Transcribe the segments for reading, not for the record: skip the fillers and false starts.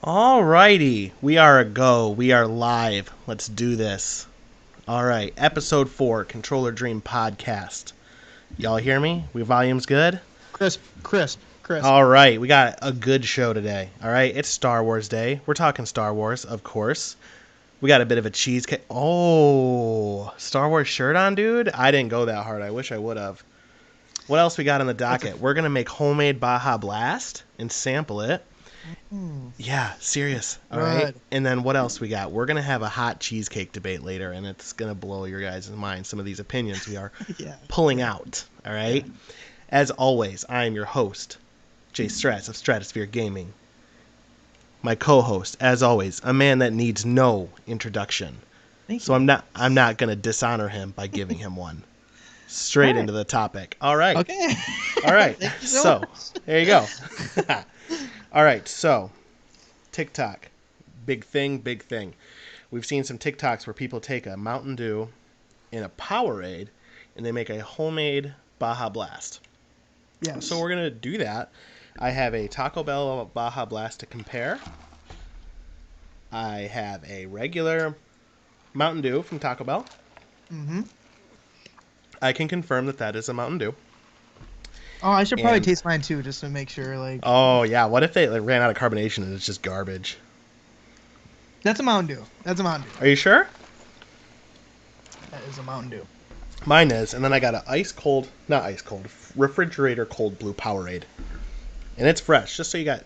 Alrighty, we are a go. We are live. Let's do this. Alright, episode 4, Controller Dream Podcast. Y'all hear me? We volume's good? Crisp. Alright, we got a good show today. Alright, it's Star Wars Day. We're talking Star Wars, of course. We got a bit of a cheesecake. Oh, Star Wars shirt on, dude? I didn't go that hard. I wish I would have. What else we got on the docket? We're going to make homemade Baja Blast and sample it. Yeah, serious. All right. And then what else we got? We're going to have a hot cheesecake debate later, and it's going to blow your guys' mind, some of these opinions we are pulling out. All right. Yeah. As always, I am your host, Jay Strats of Stratosphere Gaming. My co-host, as always, a man that needs no introduction. So I'm not going to dishonor him by giving him one. Straight into the topic. All right. Okay. All right. So there you go. All right, so TikTok, big thing. We've seen some TikToks where people take a Mountain Dew and a Powerade, and they make a homemade Baja Blast. Yeah. So we're gonna do that. I have a Taco Bell Baja Blast to compare. I have a regular Mountain Dew from Taco Bell. Mm-hmm. I can confirm that is a Mountain Dew. Oh, I should probably taste mine too, just to make sure. Oh yeah, what if they ran out of carbonation and it's just garbage? That's a Mountain Dew. Are you sure? That is a Mountain Dew. Mine is, and then I got a refrigerator cold blue Powerade, and it's fresh. Just so you got.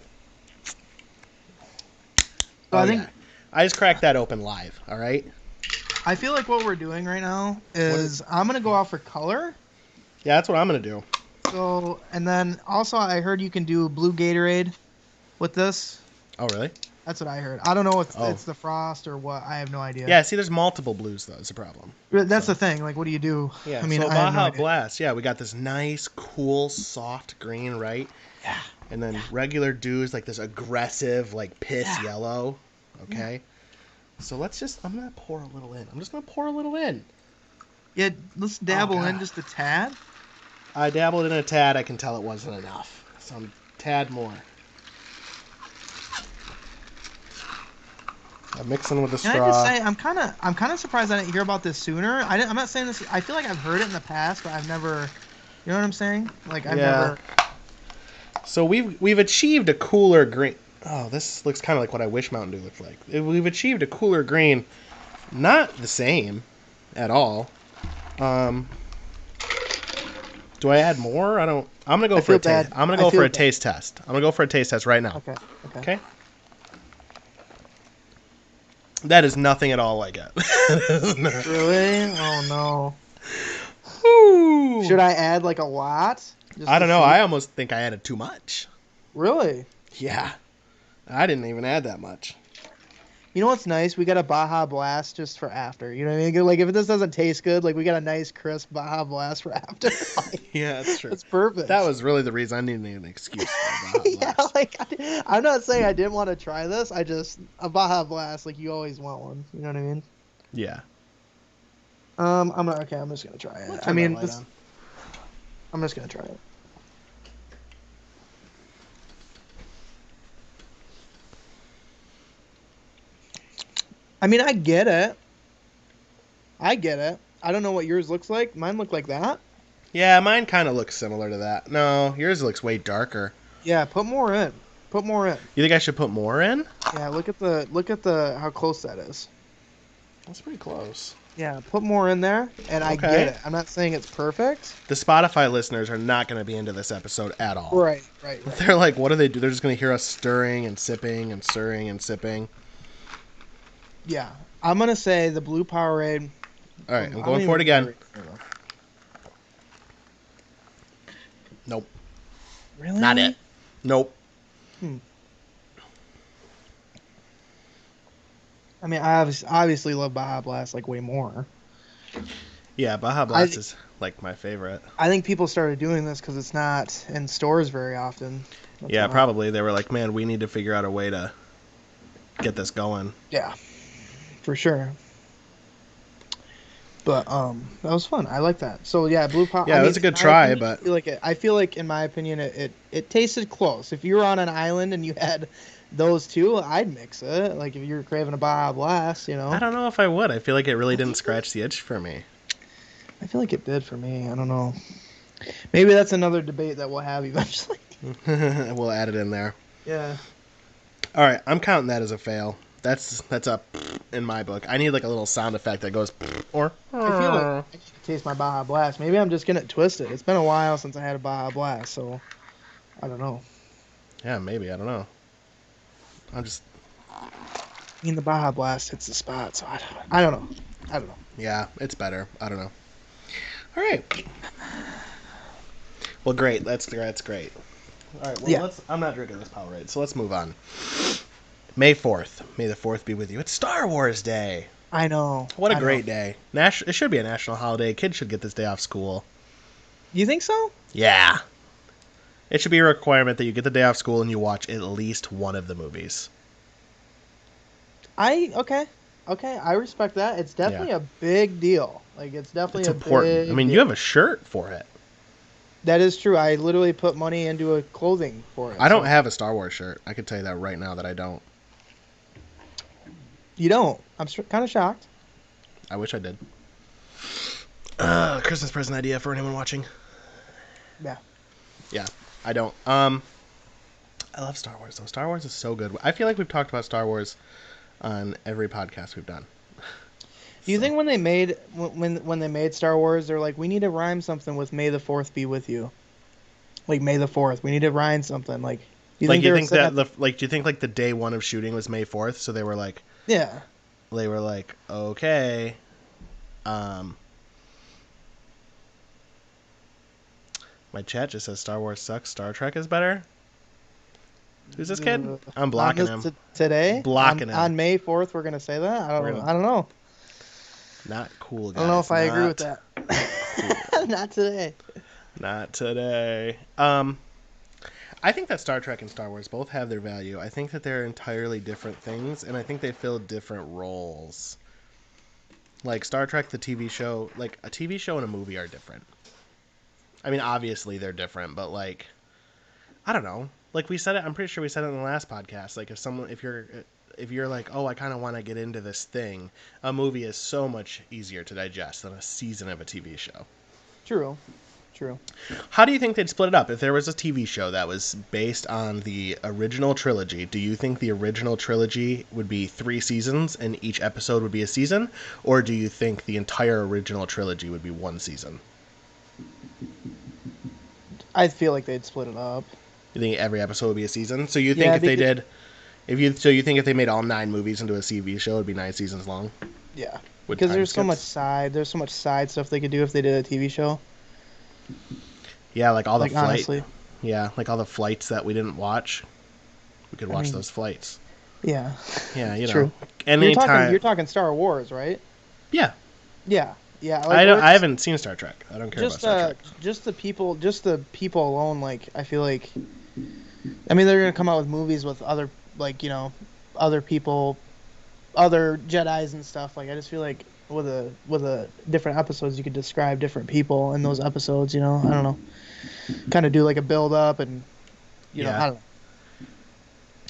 I just cracked that open live. All right. I feel like what we're doing right now is I'm gonna go out for color. Yeah, that's what I'm gonna do. So, and then also I heard you can do blue Gatorade with this. Oh, really? That's what I heard. I don't know if it's the Frost or what. I have no idea. Yeah, see, there's multiple blues, though. It's a problem. That's the thing. Like, what do you do? Yeah, I mean, so Baja Blast. Yeah, we got this nice, cool, soft green, right? Yeah. And then regular Dew is like this aggressive, like piss yellow. Okay? Yeah. So I'm going to pour a little in. Yeah, let's dabble in just a tad. I dabbled in a tad. I can tell it wasn't enough. So I'm tad more. I'm mixing with the straw. Can I just say I'm kind of surprised I didn't hear about this sooner. I'm not saying this. I feel like I've heard it in the past, but I've never. You know what I'm saying? Like I've never. So we've achieved a cooler green. Oh, this looks kind of like what I wish Mountain Dew looked like. We've achieved a cooler green, not the same, at all. Do I add more? I'm gonna go for a taste. I'm gonna go for a taste test. I'm gonna go for a taste test right now. Okay. That is nothing at all like it. Really? Oh no. Ooh. Should I add like a lot? I don't know. I almost think I added too much. Really? Yeah. I didn't even add that much. You know what's nice? We got a Baja Blast just for after. You know what I mean? Like, if this doesn't taste good, like, we got a nice, crisp Baja Blast for after. Yeah, that's true. That's perfect. That was really the reason I needed an excuse for a Baja Blast. I'm not saying I didn't want to try this. A Baja Blast, like, you always want one. You know what I mean? Yeah. I'm just going to try it. I'm just going to try it. I mean, I get it. I don't know what yours looks like. Mine look like that. Yeah, mine kind of looks similar to that. No, yours looks way darker. Yeah, put more in. You think I should put more in? Yeah, look at the how close that is. That's pretty close. Yeah, put more in there, and I get it. I'm not saying it's perfect. The Spotify listeners are not going to be into this episode at all. Right. They're like, what do they do? They're just going to hear us stirring and sipping and stirring and sipping. Yeah, I'm going to say the blue Powerade. All right, I'm going for it again. Nope. Really? Not it. Nope. I mean, I obviously love Baja Blast like way more. Yeah, Baja Blast is like my favorite. I think people started doing this because it's not in stores very often. That's probably. They were like, man, we need to figure out a way to get this going. Yeah, for sure. But that was fun. I like that. So yeah, blue pop. Yeah, it was a good try, but I feel like in my opinion, it tasted close. If you were on an island and you had those two, I'd mix it. Like if you're craving a Baja Blast, you I know. don't know if I would. I feel like it really didn't scratch the itch for me. I feel like it did for me. I don't know. Maybe that's another debate that we'll have eventually. We'll add it in there. Yeah. All right, I'm counting that as a fail. That's up in my book. I need like a little sound effect that goes or. I feel like I need to taste my Baja Blast. Maybe I'm just getting it twisted. It's been a while since I had a Baja Blast, so I don't know. Yeah, maybe. I don't know. I'm just. I mean, the Baja Blast hits the spot, so I don't know. I don't know. Yeah, it's better. I don't know. All right. Well, great. That's great. All right. Well, Yeah. I'm not drinking this Powerade, so let's move on. May 4th. May the 4th be with you. It's Star Wars Day. I know. What a I great know. day. It should be a national holiday. Kids should get this day off school. You think so? Yeah. It should be a requirement that you get the day off school and you watch at least one of the movies. Okay. I respect that. It's definitely a big deal. Like it's definitely It's a important. big I mean, deal. you have a shirt for it. That is true. I literally put money into a clothing for it. I don't have a Star Wars shirt. I can tell you that right now that I don't. You don't. I'm kind of shocked. I wish I did. Christmas present idea for anyone watching. Yeah. Yeah, I don't. I love Star Wars though. Star Wars is so good. I feel like we've talked about Star Wars on every podcast we've done. Do you think when they made when they made Star Wars, they're like, we need to rhyme something with "May the Fourth be with you," like May the 4th. We need to rhyme something like. Do you think like the day one of shooting was May 4th? So they were like, Yeah. Okay, my chat just says Star Wars sucks. Star Trek is better. Who's this kid? I'm blocking him. Today. Blocking him. On May 4th, we're gonna say that. I don't know. Not cool, guys. I don't know if I agree with that. Cool. Not today. Not today. I think that Star Trek and Star Wars both have their value. I think that they're entirely different things, and I think they fill different roles. Like Star Trek, the TV show, like a TV show and a movie are different. I mean, obviously they're different, but like, I don't know. Like we said it, I'm pretty sure we said it in the last podcast. Like if you're like, oh, I kind of want to get into this thing, a movie is so much easier to digest than a season of a TV show. True. How do you think they'd split it up? If there was a TV show that was based on the original trilogy, do you think the original trilogy would be 3 seasons and each episode would be a season? Or do you think the entire original trilogy would be 1 season? I feel like they'd split it up. You think every episode would be a season? So you think you think if they made all 9 movies into a TV show, it'd be 9 seasons long? Yeah. Because there's so much side stuff they could do if they did a TV show. Yeah, like all the flights. Honestly. Yeah, like all the flights that we didn't watch. We could watch those flights. Yeah. Yeah, you know. True. Anytime. You're talking Star Wars, right? Yeah. Yeah. Like I haven't seen Star Trek. I don't care about Star Trek. Just the people alone. Like I feel like, I mean, they're gonna come out with movies with other other people, other Jedis and stuff. Like I just feel like with a different episodes, you could describe different people in those episodes. I don't know, kind of do like a build up and I don't know.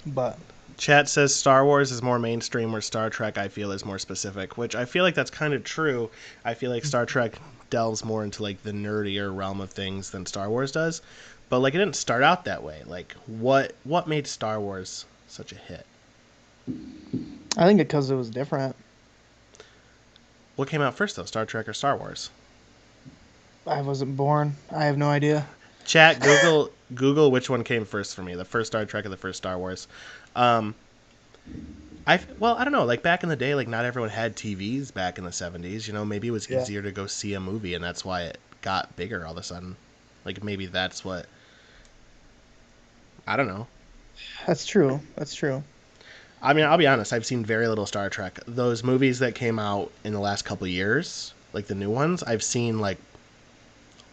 But chat says Star Wars is more mainstream, where Star Trek I feel is more specific, which I feel like that's kind of true. I feel like Star Trek delves more into like the nerdier realm of things than Star Wars does, but like it didn't start out that way. Like what made Star Wars such a hit? I think because it was different. What came out first though, Star Trek or Star Wars? I wasn't born. I have no idea. Chat, Google which one came first for me, the first Star Trek or the first Star Wars. I don't know. Like back in the day, like not everyone had TVs back in the 70s. Maybe it was easier to go see a movie, and that's why it got bigger all of a sudden. Like maybe that's what. I don't know. That's true. I mean, I'll be honest. I've seen very little Star Trek. Those movies that came out in the last couple of years, like the new ones, I've seen like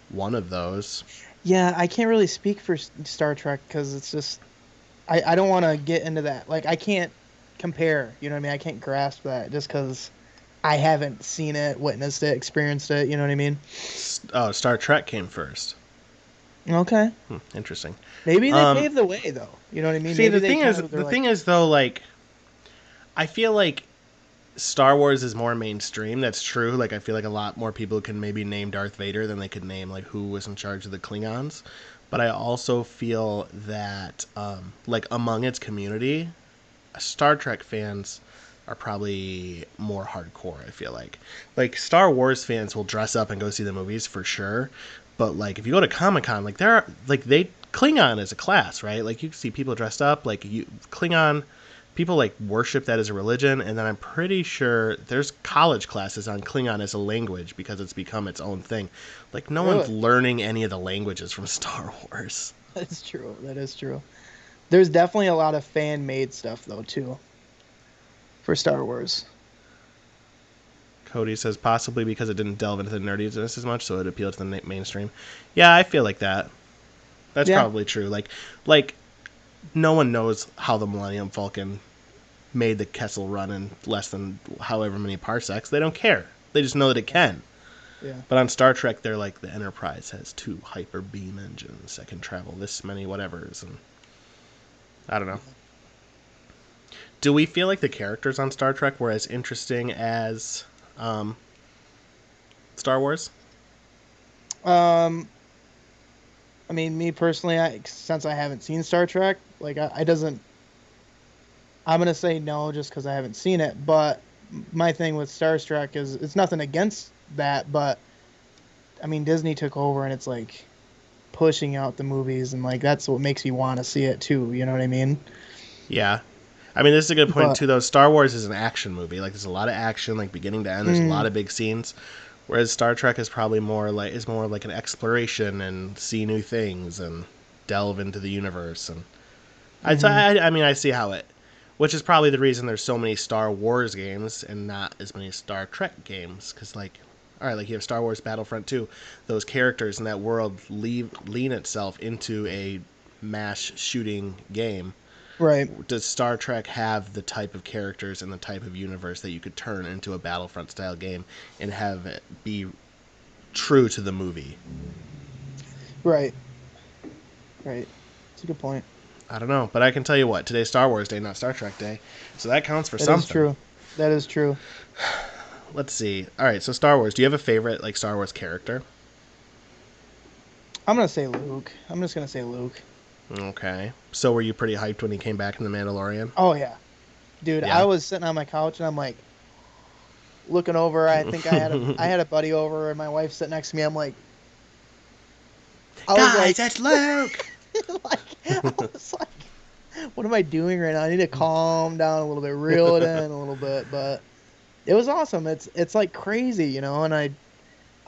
one of those. Yeah, I can't really speak for Star Trek because it's just I don't want to get into that. Like I can't compare. You know what I mean? I can't grasp that just because I haven't seen it, witnessed it, experienced it. You know what I mean? Oh, Star Trek came first. Okay. Interesting. Maybe they Um, paved the way, though. You know what I mean? See, Maybe they kind of they're the like, thing is though, like I feel like Star Wars is more mainstream. That's true. Like I feel like a lot more people can maybe name Darth Vader than they could name like who was in charge of the Klingons. But I also feel that like among its community, Star Trek fans are probably more hardcore. I feel like Star Wars fans will dress up and go see the movies for sure. But like if you go to Comic Con, like there are like they Klingon is a class, right? Like you see people dressed up like you Klingon people like worship that as a religion, and then I'm pretty sure there's college classes on Klingon as a language because it's become its own thing. Like no one's really? learning any of the languages from Star Wars. That's true. That is true. There's definitely a lot of fan-made stuff though too for Star Wars. Cody says possibly because it didn't delve into the nerdiness as much, so it appealed to the mainstream. Yeah, I feel like that. That's Yeah. probably true. Like no one knows how the Millennium Falcon made the Kessel run in less than however many parsecs. They don't care. They just know that it can. Yeah. But on Star Trek, they're like the Enterprise has 2 hyper beam engines that can travel this many whatevers, and I don't know. Do we feel like the characters on Star Trek were as interesting as um, Star Wars? Um, I mean, me personally, since I haven't seen Star Trek, like I doesn't. I'm gonna say no just because I haven't seen it. But my thing with Star Trek is it's nothing against that, but I mean Disney took over and it's like pushing out the movies and like that's what makes me want to see it too. You know what I mean? Yeah. I mean, this is a good point But too. Though Star Wars is an action movie, like there's a lot of action, like beginning to end. There's a lot mm, of big scenes, whereas Star Trek is probably more like an exploration and see new things and delve into the universe. And hmm I mean, I see how it, which is probably the reason there's so many Star Wars games and not as many Star Trek games. Because like, all right, like you have Star Wars Battlefront 2, those characters in that world lean itself into a mass shooting game. right. Does Star Trek have the type of characters and the type of universe that you could turn into a Battlefront style game and have it be true to the movie? Right. Right. It's a good point. I don't know, but I can tell you what, today's Star Wars Day, not Star Trek Day, so that counts for That is something. true. That is true. Let's see. All right, so Star Wars. Do you have a favorite like Star Wars character? I'm gonna say Luke. I'm just gonna say Luke. Okay. So were you pretty hyped when he came back in The Mandalorian? Oh yeah, dude. I Yeah. was sitting on my couch and I'm like looking over. I think I had a buddy over and my wife sitting next to me. I'm like, I was Guys, like, that's Luke. like I was like, what am I doing right now? I need to calm down a little bit, reel it in a little bit. But it was awesome. It's like crazy, you know. And I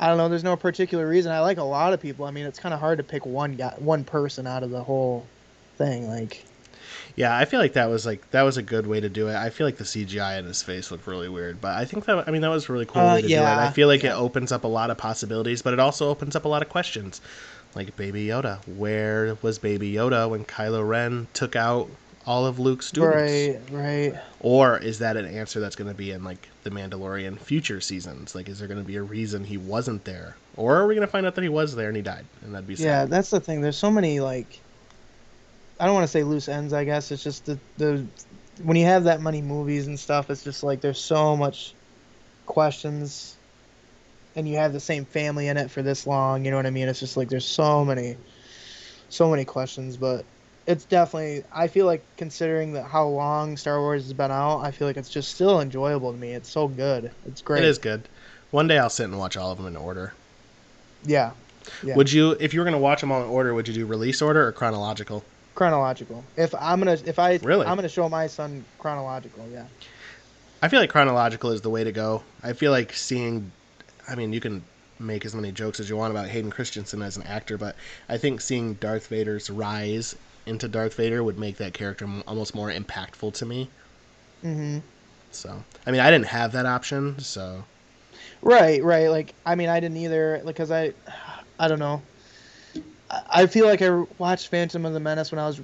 don't know. There's no particular reason. I like a lot of people. I mean, it's kind of hard to pick one person out of the whole thing. Like, Yeah, I feel like that was a good way to do it. I feel like the CGI in his face looked really weird, but I think that I mean that was a really cool way to do it. I yeah, feel like it yeah, opens up a lot of possibilities, but it also opens up a lot of questions. Like Baby Yoda, where was Baby Yoda when Kylo Ren took out all of Luke's students? right, right. Or is that an answer that's going to be in like the Mandalorian future seasons? Like, is there going to be a reason he wasn't there, or are we going to find out that he was there and he died, and that'd be sad? Yeah, that's the thing. There's so many like I don't want to say loose ends. I guess it's just the when you have that many movies and stuff, it's just like there's so much questions, and you have the same family in it for this long. You know what I mean? It's just like there's so many questions, but it's definitely. I feel like considering that how long Star Wars has been out, I feel like it's just still enjoyable to me. It's so good. It's It great. is good. One day I'll sit and watch all of them in order. Yeah, yeah. Would you, if you were going to watch them all in order, would you do release order or chronological? Chronological. If Really? I'm gonna show my son chronological. Yeah. I feel like chronological is the way to go. I feel like seeing, I mean, you can make as many jokes as you want about Hayden Christensen as an actor, but I think seeing Darth Vader's rise into Darth Vader would make that character almost more impactful to me. Mhm. So, I mean, I didn't have that option, so Right, right. Like, I mean, I didn't either, like, cause I don't know. I feel like I watched Phantom of the Menace when I was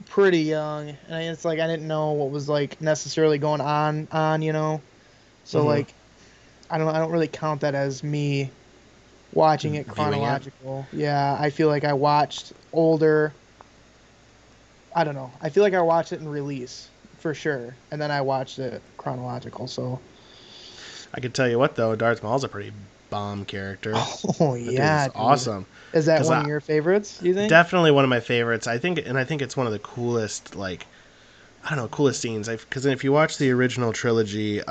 pretty young, and it's like I didn't know what was like necessarily going on, you know. So hmm like, I don't really count that as me watching it viewing it. chronological. Yeah, I feel like I watched older. I don't know. I feel like I watched it in release for sure, and then I watched it chronological. So, I could tell you what though, Darth Maul's a pretty bomb character. oh That dude is yeah, dude. awesome. Is that Because one I of your favorites? You think? definitely one of my favorites. I think it's one of the coolest, like, I don't know, coolest scenes. Because if you watch the original trilogy,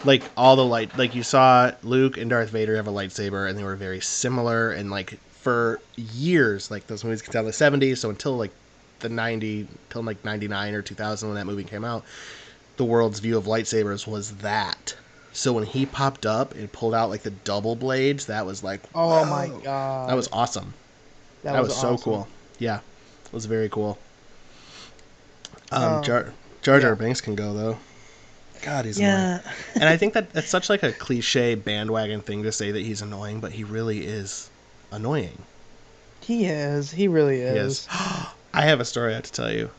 like all the like you saw Luke and Darth Vader have a lightsaber, and they were very similar. And like for years, like those movies came out in the '70s, so until like the till like '99 or 2000 when that movie came out, the world's view of lightsabers was that. So when he popped up and pulled out like the double blades, that was like, Oh my whoa, that was god, awesome. that That was was so awesome. cool. Yeah, it was very cool. Um, Jar yeah, Binks can go though. God, he's annoying. yeah. And I think that that's such like a cliche bandwagon thing to say that he's annoying, but he really is annoying. He is. He really He is. is. I have a story I have to tell you.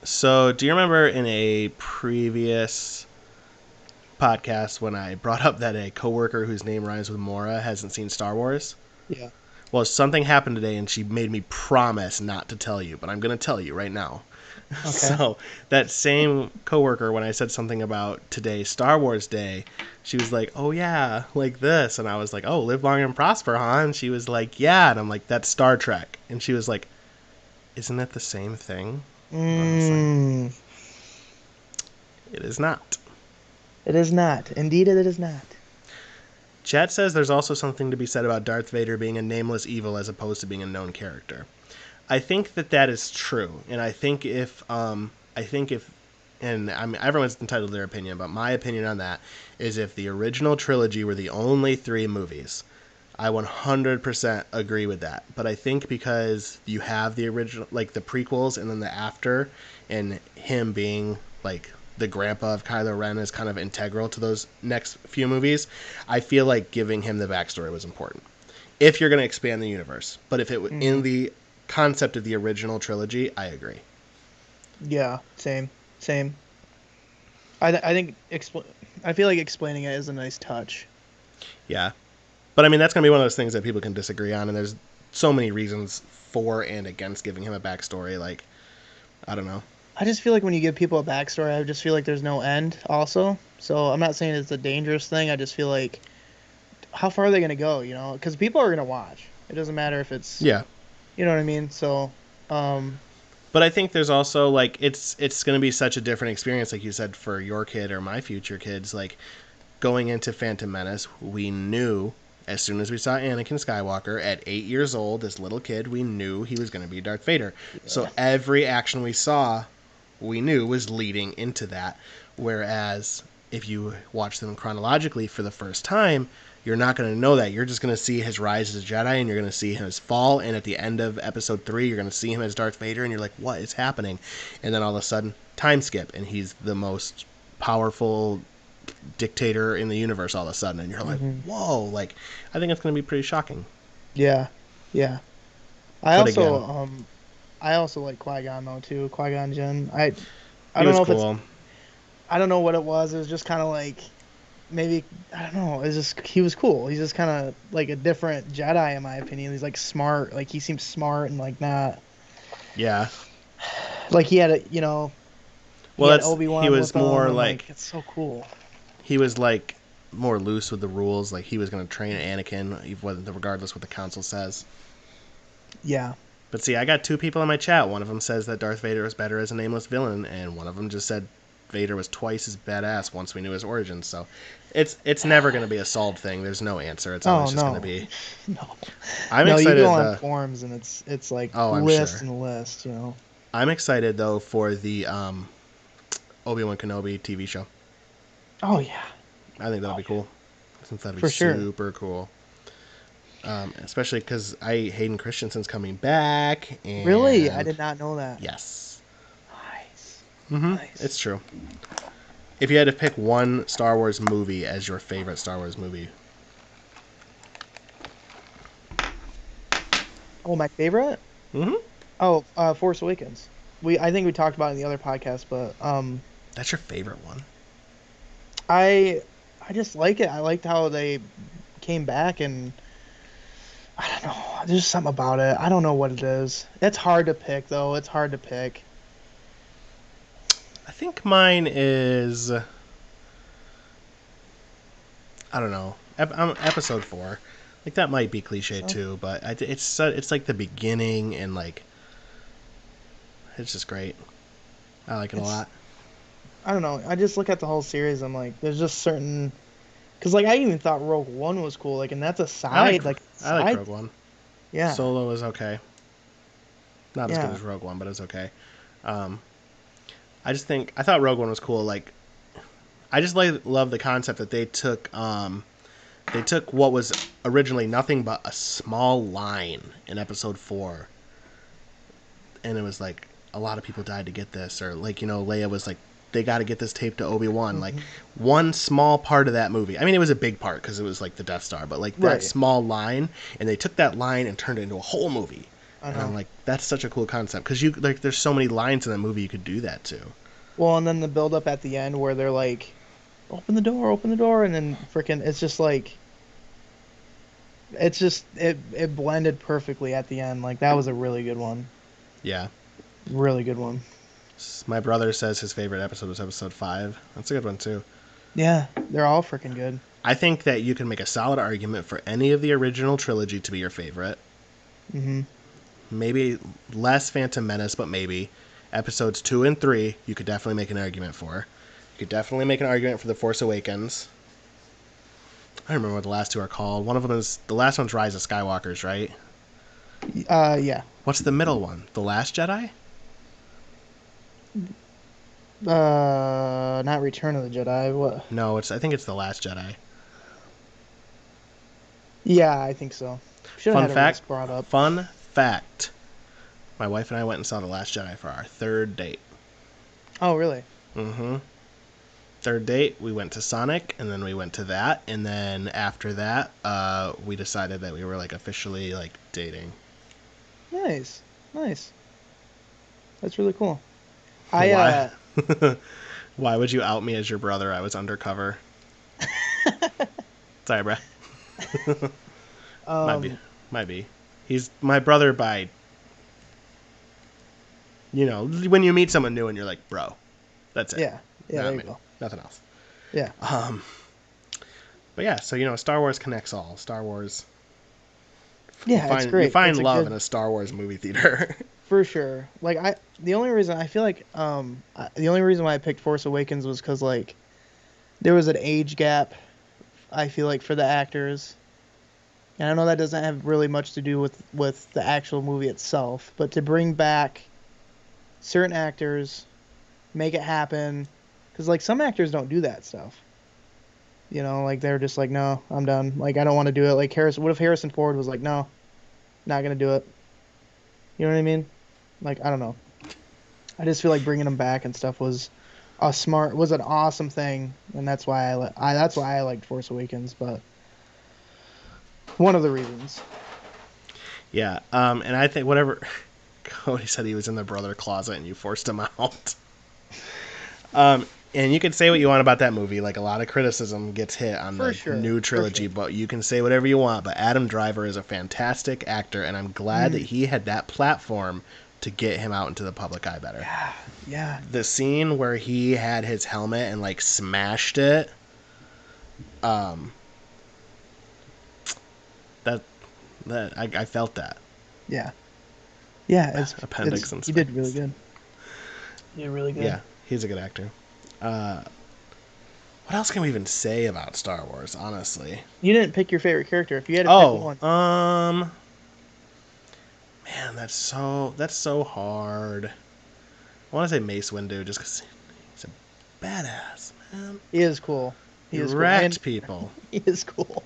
So do you remember in a previous podcast when I brought up that a coworker whose name rhymes with Mora hasn't seen Star Wars? Yeah. Well, something happened today, and she made me promise not to tell you, but I'm going to tell you right now. Okay. So that same coworker, when I said something about today's Star Wars Day, she was like, "Oh yeah, like this," and I was like, "Oh, live long and prosper, huh?" And she was like, "Yeah," and I'm like, "That's Star Trek," and she was like, "Isn't it the same thing?" And I was like, Mm, "It is not." it is not. Indeed, it is not. Chat says there's also something to be said about Darth Vader being a nameless evil as opposed to being a known character. I think that that is true, and I think if, and I mean everyone's entitled to their opinion, but my opinion on that is if the original trilogy were the only three movies, I 100% agree with that. But I think because you have the original, like the prequels, and then the after, and him being like the grandpa of Kylo Ren is kind of integral to those next few movies, I feel like giving him the backstory was important if you're going to expand the universe. But if it in Hmm. the concept of the original trilogy, I agree. Yeah. Same. Same. I think I feel like explaining it is a nice touch. Yeah, but I mean that's going to be one of those things that people can disagree on, and there's so many reasons for and against giving him a backstory. Like I don't know. I just feel like when you give people a backstory, I just feel like there's no end. Also, so I'm not saying it's a dangerous thing. I just feel like how far are they gonna go? You know, because people are gonna watch. It doesn't matter if it's, Yeah, you know what I mean. So, um, but I think there's also like it's going to be such a different experience, like you said, for your kid or my future kids. Like going into Phantom Menace, we knew as soon as we saw Anakin Skywalker at 8 years old, this little kid, we knew he was going to be Darth Vader. So yeah. every action we saw, we knew was leading into that. Whereas if you watch them chronologically for the first time, you're not going to know that. You're just going to see his rise as a Jedi, and you're going to see his fall. And at the end of Episode 3, you're going to see him as Darth Vader, and you're like, what is happening? And then all of a sudden, time skip, and he's the most powerful dictator in the universe all of a sudden, and you're like, Hmm. whoa! Like, I think it's going to be pretty shocking. Yeah. Yeah. I But also again, I also like Qui-Gon though too. Qui-Gon Jinn. I he don't was know if it's cool. I don't know what it was. It was just kind of like maybe I don't know. It's just he was cool. He's just kind of like a different Jedi in my opinion. He's like smart. Like he seems smart and like not Yeah. like he had a you know he Well, had that's he Obi-Wan was with him more and like like it's so cool. he was like more loose with the rules. Like he was going to train Anakin, regardless what the council says. Yeah. But see, I got two people in my chat. One of them says that Darth Vader is better as a nameless villain, and one of them just said Vader was twice as badass once we knew his origins. So it's never going to be a solved thing. There's no answer. It's Oh always just going to no. be. No. I'm No, you go excited. on forums and it's like Oh, I'm list sure. and list, you know. I'm excited though for the Obi-Wan Kenobi TV show. Oh yeah. I think that'll Oh be yeah. cool. I think that'll be For sure. super cool. Especially because Hayden Christensen's coming back, Really? I and did not know that. yes, Nice. it's Nice. true. If you had to pick one Star Wars movie as your favorite Star Wars movie, Oh, my favorite? mm-hmm. Oh, Force Awakens. I think we talked about it in the other podcast, but That's your favorite one. I I just like it. I liked how they came back, and I don't know. There's something about it. I don't know what it is. It's hard to pick, though. It's hard to pick. I think mine is, I don't know, episode 4. Like, that might be cliche too, but it's like the beginning, and like it's just great. I like it a lot. I don't know. I just look at the whole series. I'm like, there's just certain, because like I even thought Rogue One was cool. Like, and that's a side. I like Rogue One. Yeah. Solo is okay. Not as good as Rogue One, but it's okay. I thought Rogue One was cool. Like, I just love the concept that they took what was originally nothing but a small line in episode 4, and it was like a lot of people died to get this, or like, Leia was like, they got to get this tape to Obi-Wan. Mm-hmm. Like, one small part of that movie. I mean, it was a big part because it was like the Death Star, but like that small line, and they took that line and turned it into a whole movie. And I'm like, that's such a cool concept, because there's so many lines in that movie you could do that to. Well, and then the build up at the end where they're like, open the door, and then freaking, it's just like, it blended perfectly at the end. Like, that was a really good one. Yeah. Really good one. My brother says his favorite episode was episode 5. That's a good one too. Yeah, they're all freaking good. I think that you can make a solid argument for any of the original trilogy to be your favorite. Mm-hmm. Maybe less Phantom Menace, but maybe. Episodes 2 and 3, you could definitely make an argument for. You could definitely make an argument for The Force Awakens. I don't remember what the last 2 are called. One of them is, the last one's Rise of Skywalkers, right? Yeah. What's the middle one? The Last Jedi? Not Return of the Jedi. What? No, I think it's The Last Jedi. Yeah, I think so. Fun fact. My wife and I went and saw The Last Jedi for our 3rd date. Oh, really? Mm-hmm. 3rd date, we went to Sonic, and then we went to that, and then after that, we decided that we were like officially like dating. Nice. That's really cool. Why? Why would you out me as your brother? I was undercover. Sorry, bruh. Might be. He's my brother by, when you meet someone new and you're like, bro. That's it. Yeah, there you go. Nothing else. Yeah. But yeah, so Star Wars connects all. Star Wars. Yeah, it's great. You find love in a Star Wars movie theater. For sure. Like, the only reason why I picked Force Awakens was because like there was an age gap, I feel like, for the actors. And I know that doesn't have really much to do with the actual movie itself, but to bring back certain actors, make it happen, because like some actors don't do that stuff. Like they're just like, no, I'm done. Like, I don't want to do it. Like what if Harrison Ford was like, no, not gonna do it. You know what I mean? Like, I don't know. I just feel like bringing him back and stuff was an awesome thing, and that's why I liked Force Awakens. But one of the reasons. Yeah, and I think whatever Cody said, he was in the brother closet and you forced him out. And you can say what you want about that movie. Like, a lot of criticism gets hit on the new trilogy, but you can say whatever you want. But Adam Driver is a fantastic actor, and I'm glad that he had that platform to get him out into the public eye better. Yeah. The scene where he had his helmet and like smashed it, I felt that. Yeah. Appendix and stuff. He did really good. Yeah, he's a good actor. What else can we even say about Star Wars, honestly? You didn't pick your favorite character. If you had to pick one. Man, that's so hard. I want to say Mace Windu just because he's a badass, man. He is cool. He wrecked people. He is cool.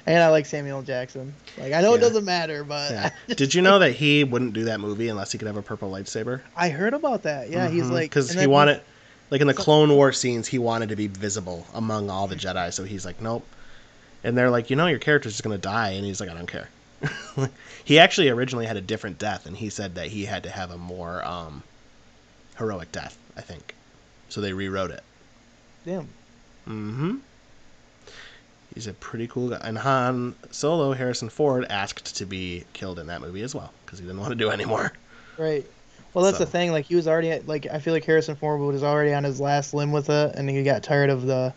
And I like Samuel L. Jackson. Like, I know it doesn't matter, but... Yeah. Did you know that he wouldn't do that movie unless he could have a purple lightsaber? I heard about that. Yeah, he's like... Because he wanted... Like, in the Clone War scenes, he wanted to be visible among all the Jedi, so he's like, nope. And they're like, your character's just going to die, and he's like, I don't care. He actually originally had a different death, and he said that he had to have a more heroic death, I think. So they rewrote it. Damn. Mm-hmm. He's a pretty cool guy. And Han Solo, Harrison Ford, asked to be killed in that movie as well because he didn't want to do it anymore. Right. Well, that's the So, thing. Like he was already like I feel like Harrison Ford was already on his last limb with it, and he got tired of the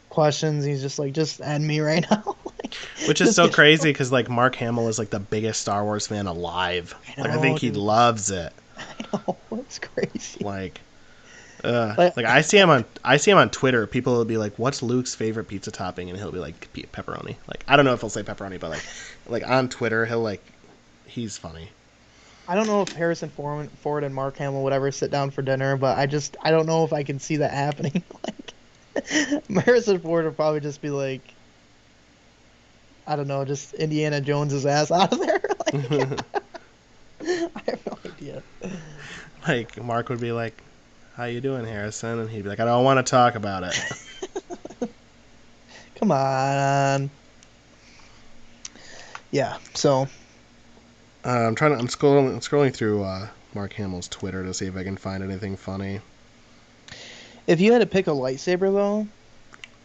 questions. He's just like, just end me right now. Like, which is just so get. crazy because like Mark Hamill is like the biggest Star Wars fan alive. I Like I think know, he dude. loves it. I know. It's crazy. Like, Like, like I see him on Twitter. People will be like, "What's Luke's favorite pizza topping?" And he'll be like, "Pepperoni." Like I don't know if he'll say pepperoni, but like on Twitter, he's funny. I don't know if Harrison Ford and Mark Hamill would ever sit down for dinner, but I don't know if I can see that happening. Like Harrison Ford would probably just be like, I don't know, just Indiana Jones's ass out of there. Like, I have no idea. Like Mark would be like, "How you doing, Harrison?" And he'd be like, "I don't want to talk about it." Come on. Yeah. So I'm scrolling through Mark Hamill's Twitter to see if I can find anything funny. if you had to pick a lightsaber though,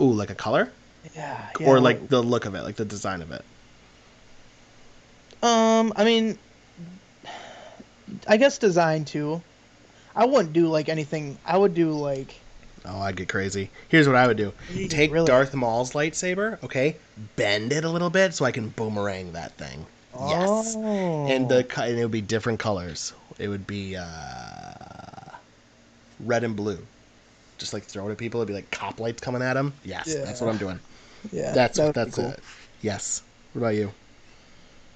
Ooh, like a color yeah. or What? like the look of it, like the design of it. I mean, I guess design too. I wouldn't do like anything. I would do like Oh, I'd get crazy. Here's what I would do: take really. Darth Maul's lightsaber, okay, bend it a little bit so I can boomerang that thing. Yes, and it would be different colors. It would be red and blue. Just like throw it at people. It'd be like cop lights coming at them. Yes, that's what Yeah. I'm doing. Yeah. That's That would be that's cool. it. Yes. What about you?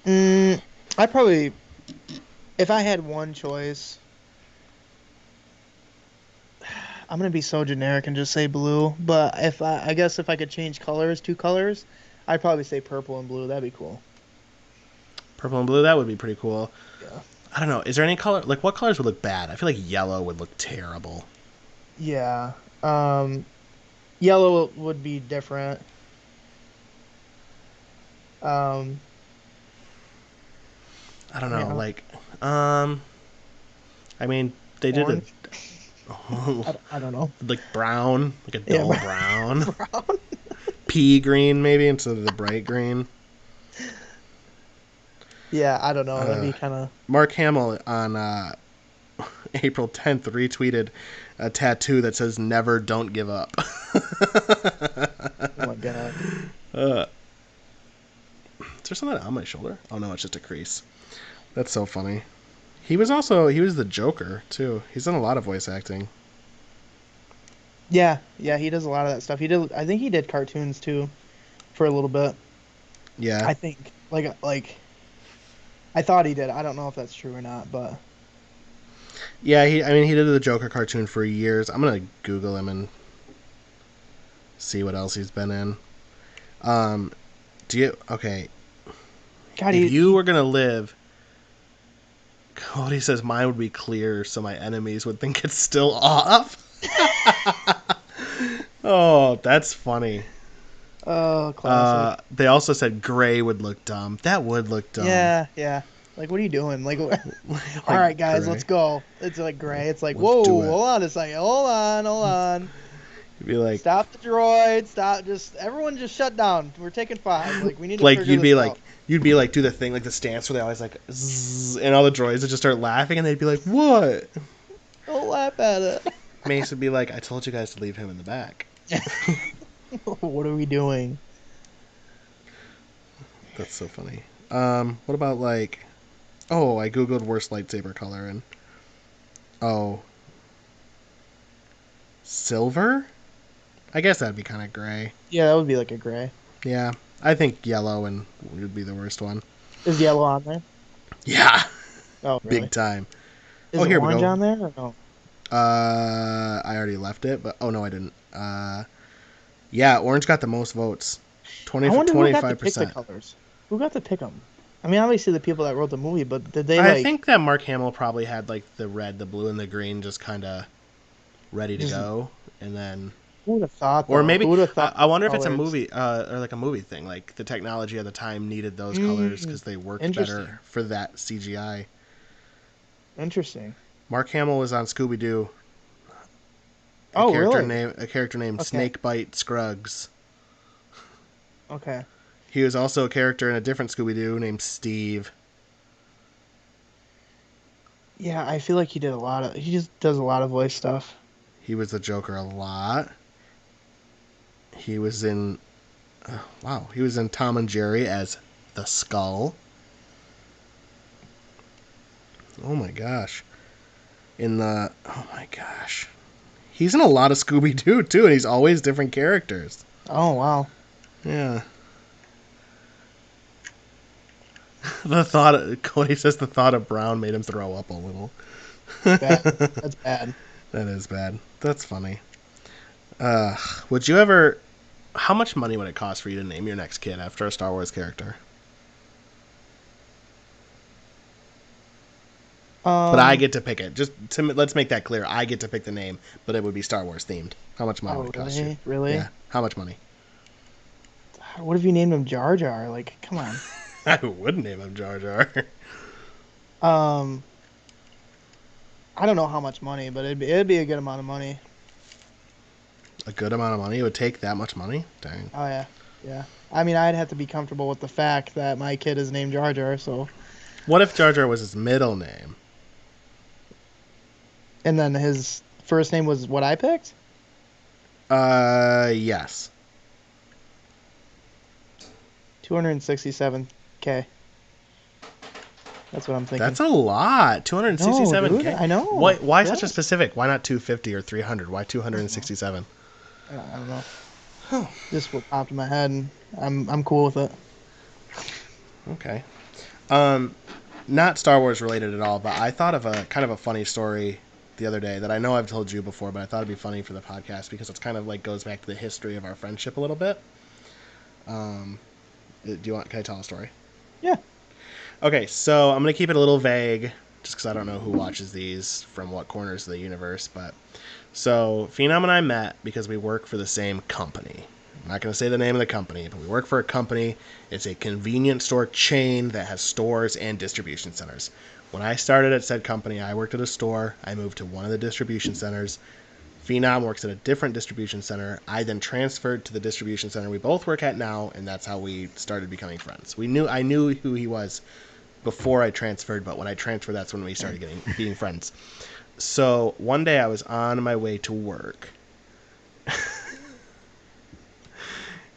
Mm, I probably, if I had one choice, I'm gonna be so generic and just say blue. But I guess if I could change colors, two colors, I'd probably say purple and blue. That'd be cool. Purple and blue. That would be pretty cool. Yeah. I don't know. Is there any color? Like, what colors would look bad? I feel like yellow would look terrible. Yeah. Um, Yellow would be different. Um, I don't I mean, know. Like, um, I mean, they did orange. a I don't know. like brown, like a Yeah, dull brown, brown. pea green maybe instead of the bright green. Yeah, I don't know. That'd Uh, be kind of. Mark Hamill on April 10th retweeted a tattoo that says "Never, don't give up." Oh my god. uh, is there something on my shoulder? Oh no, it's just a crease. That's so funny. He was the Joker too. He's done a lot of voice acting. Yeah, yeah. He does a lot of that stuff. He did. I think he did cartoons too for a little bit. Yeah, I think like I thought he did. I don't know if that's true or not, but yeah. I mean, he did the Joker cartoon for years. I'm gonna Google him and see what else he's been in. Um, do you okay? God, If he, you he were gonna live, Cody says mine would be clear, so my enemies would think it's still off. Oh, that's funny. oh, classic. They also said gray would look dumb. That would look dumb. Yeah, yeah. Like, what are you doing? Like, all Like right, guys, let's gray. go. It's like gray. It's like, Let's whoa, do it. hold on a second. Hold on. You'd be like, Stop the droid. Stop. Just everyone, just shut down. We're taking five. Like, we need to like figure this out. you'd be like, do the thing like the stance where they always like, zzz, and all the droids would just start laughing, and they'd be like, what? Don't laugh at it. Mace would be like, I told you guys to leave him in the back. What are we doing? That's so funny. What about like, oh, I googled worst lightsaber color and oh, silver. I guess that'd be kind of gray. Yeah, that would be like a gray. Yeah, I think yellow and would be the worst one. Is yellow on there? Yeah, Oh, big really? time. Is Oh, here we orange go. on there or no? I already left it, but oh no, I didn't. Yeah, orange got the most votes. I wonder who got to pick the 25%. colors. Who got to pick them? I mean, obviously the people that wrote the movie, but did they I like think that Mark Hamill probably had like the red, the blue, and the green just kind of ready to just go, and then who would have thought or though? Who maybe would have thought I those wonder if it's a colors? movie or like a movie thing. Like the technology at the time needed those colors Mm, because they worked interesting. better for that CGI. Interesting. Mark Hamill was on Scooby-Doo. Oh, really? A character named Okay. Snakebite Scruggs. Okay. He was also a character in a different Scooby-Doo named Steve. Yeah, I feel like he just does a lot of voice stuff. He was the Joker a lot. He was in wow, he was in Tom and Jerry as the Skull. Oh my gosh. Oh my gosh. He's in a lot of Scooby-Doo too, and he's always different characters. Oh wow. Yeah. The thought Cody says the thought of Brown made him throw up a little. Bad. That's bad. That is bad. That's funny. Uh, would you ever? How much money would it cost for you to name your next kid after a Star Wars character? But I Um. get to pick it. Let's make that clear. I get to pick the name, but it would be Star Wars themed. How much money would Oh it cost you? really? Really? Yeah. How much money? What if you named him Jar Jar? Like, come on. I would name him Jar Jar. Um. I don't know how much money, but it'd be a good amount of money. A good amount of money? It would take that much money? Dang. Oh yeah. Yeah. I mean, I'd have to be comfortable with the fact that my kid is named Jar Jar. So, What if Jar Jar was his middle name? and then his first name was what I picked. Yes. 267K. That's what I'm thinking. That's a lot. No, 267K. dude, I know. Why such a Yes. specific? Why not 250 or 300? Why 267? I don't know. Just what popped in my head, and I'm cool with it. Okay. Not Star Wars related at all, but I thought of a kind of a funny story the other day that I know I've told you before, but I thought it'd be funny for the podcast because it's kind of like goes back to the history of our friendship a little bit. Can I tell a story? Yeah. Okay, so I'm gonna keep it a little vague, just because I don't know who watches these from what corners of the universe. But so Phenom and I met because we work for the same company. I'm not gonna say the name of the company, but we work for a company. It's a convenience store chain that has stores and distribution centers. When I started at said company, I worked at a store. I moved to one of the distribution centers. Phenom works at a different distribution center. I then transferred to the distribution center we both work at now, and that's how we started becoming friends. I knew who he was before I transferred, but when I transferred, that's when we started being friends. So one day I was on my way to work.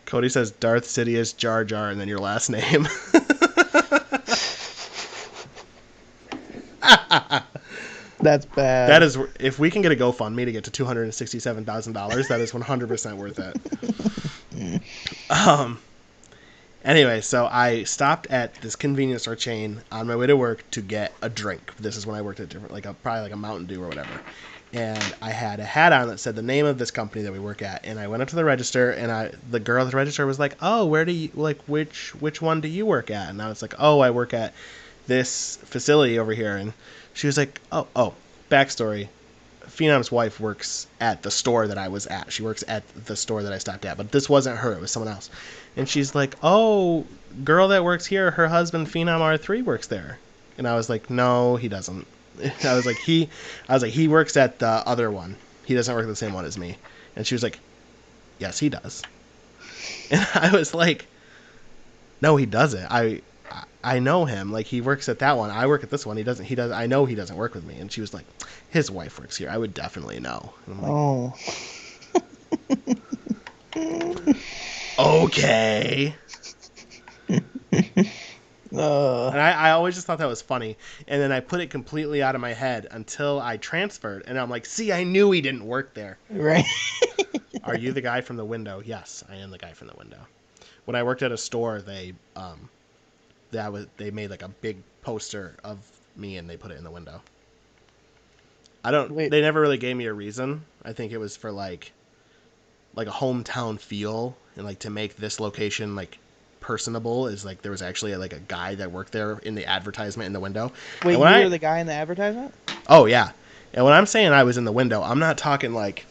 Cody says Darth Sidious Jar Jar and then your last name. That's bad. That is, if we can get a GoFundMe to get to $267,000, that is 100% worth it. Anyway, so I stopped at this convenience store chain on my way to work to get a drink. This is when I worked at probably like a Mountain Dew or whatever. And I had a hat on that said the name of this company that we work at. And I went up to the register, and the girl at the register was like, "Oh, where do you which one do you work at?" And I was like, "Oh, I work at this facility over here." And she was like, "Oh, backstory. Phenom's wife works at the store that I was at. She works at the store that I stopped at, but this wasn't her. It was someone else." And she's like, "Oh, girl that works here, her husband Phenom R3 works there." And I was like, "No, he doesn't." I was like, he works at the other one. He doesn't work at the same one as me. And she was like, "Yes, he does." And I was like, "No, he doesn't. I know him. Like, he works at that one. I work at this one. He doesn't. I know he doesn't work with me." And she was like, "His wife works here. I would definitely know." And I'm like, Oh. Okay. And I always just thought that was funny. And then I put it completely out of my head until I transferred. And I'm like, "See, I knew he didn't work there." Right. Are you the guy from the window? Yes, I am the guy from the window. When I worked at a store, they made like a big poster of me and they put it in the window. Wait. They never really gave me a reason. I think it was for like a hometown feel, and like to make this location like personable, is like there was actually like a guy that worked there in the advertisement in the window. Wait, you were the guy in the advertisement? Oh yeah. And when I'm saying I was in the window, I'm not talking like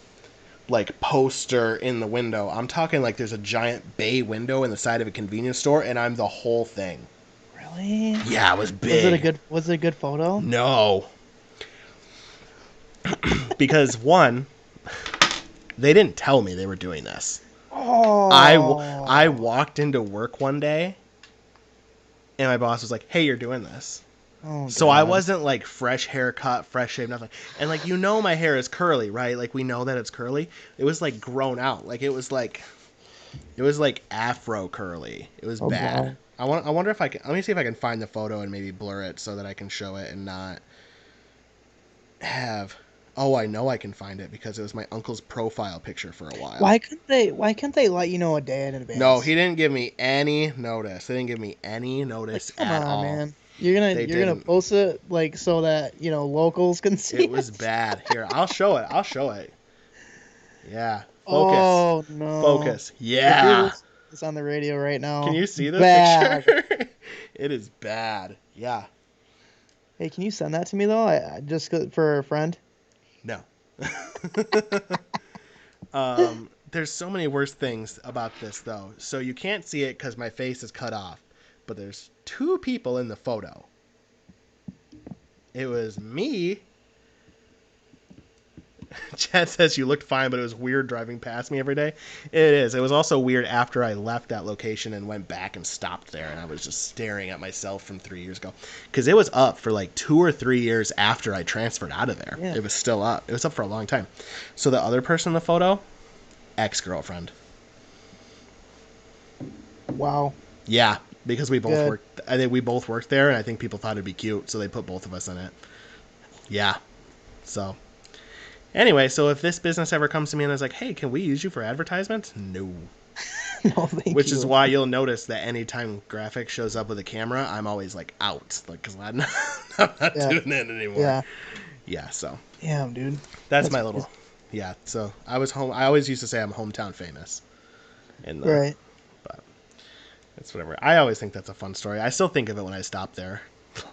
poster in the window. I'm talking like there's a giant bay window in the side of a convenience store, and I'm the whole thing. Really? Yeah, it was big. Was it a good photo? No. Because one, they didn't tell me they were doing this. I Oh. walked into work one day, and my boss was like, "Hey, you're doing this." Oh So I God. wasn't like fresh haircut, fresh shave, nothing. And like my hair is curly, right? Like we know that it's curly. It was like grown out. Like it was like afro curly. It was Oh bad. God. I wonder if I can. Let me see if I can find the photo and maybe blur it so that I can show it and not have. Oh, I know I can find it because it was my uncle's profile picture for a while. Why can't they let you know a day in No, advance? he didn't give me any notice. They didn't give me any Like, notice come at on, all. man. They You're gonna didn't. post it like so that, locals can see It was it? bad. Here, I'll show it. I'll show it. Yeah. Focus. Oh no. Focus. If you're Yeah. listening to this on the radio right Can now, you see this picture? bad. It is bad. Yeah. Hey, can you send that to me though? For a friend. No. There's so many worse things about this though. So you can't see it because my face is cut off. But there's two people in the photo. It was me. Chad says you looked fine, but it was weird driving past me every day. It is. It was also weird after I left that location and went back and stopped there, and I was just staring at myself from 3 years ago because it was up for like 2 or 3 years after I transferred out of there. Yeah. It was still up. It was up for a long time. So the other person in the photo, ex-girlfriend. Wow. Yeah, because we both Good. worked. I think we both worked there, and I think people thought it'd be cute, so they put both of us in it. Yeah. So anyway, so if this business ever comes to me and is like, "Hey, can we use you for advertisements?" No. No, thank Which you. is why you'll notice that anytime graphic shows up with a camera, I'm always like out, like because I'm not Yeah. doing that anymore. Yeah. Yeah. So Damn, dude. that's That's my crazy. little. Yeah. So I was home. I always used to say I'm hometown famous, and Right. but it's whatever. I always think that's a fun story. I still think of it when I stop there. Like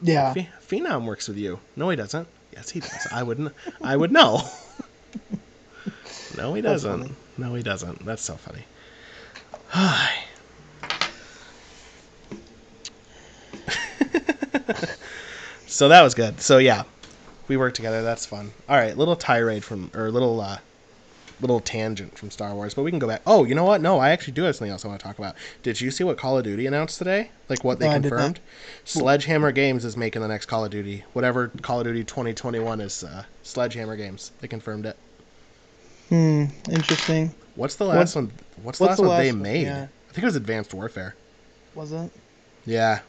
Yeah. Phenom works with you. No, he doesn't. Yes, he does. I wouldn't. I would know. No, he That's doesn't. funny. No, he doesn't. That's so funny. Hi. So that was good. So yeah, we work together. That's fun. All right, little tirade from or little tangent from Star Wars, but we can go back. Oh, you know what? No, I actually do have something else I want to talk about. Did you see what Call of Duty announced today? Like what they No, I did not. confirmed? Sledgehammer Games is making the next Call of Duty. Whatever Call of Duty 2021 is, Sledgehammer Games. They confirmed it. Interesting. What's the last What's one? What's the what's last the one they last one? made? Yeah. I think it was Advanced Warfare. Was it? Yeah,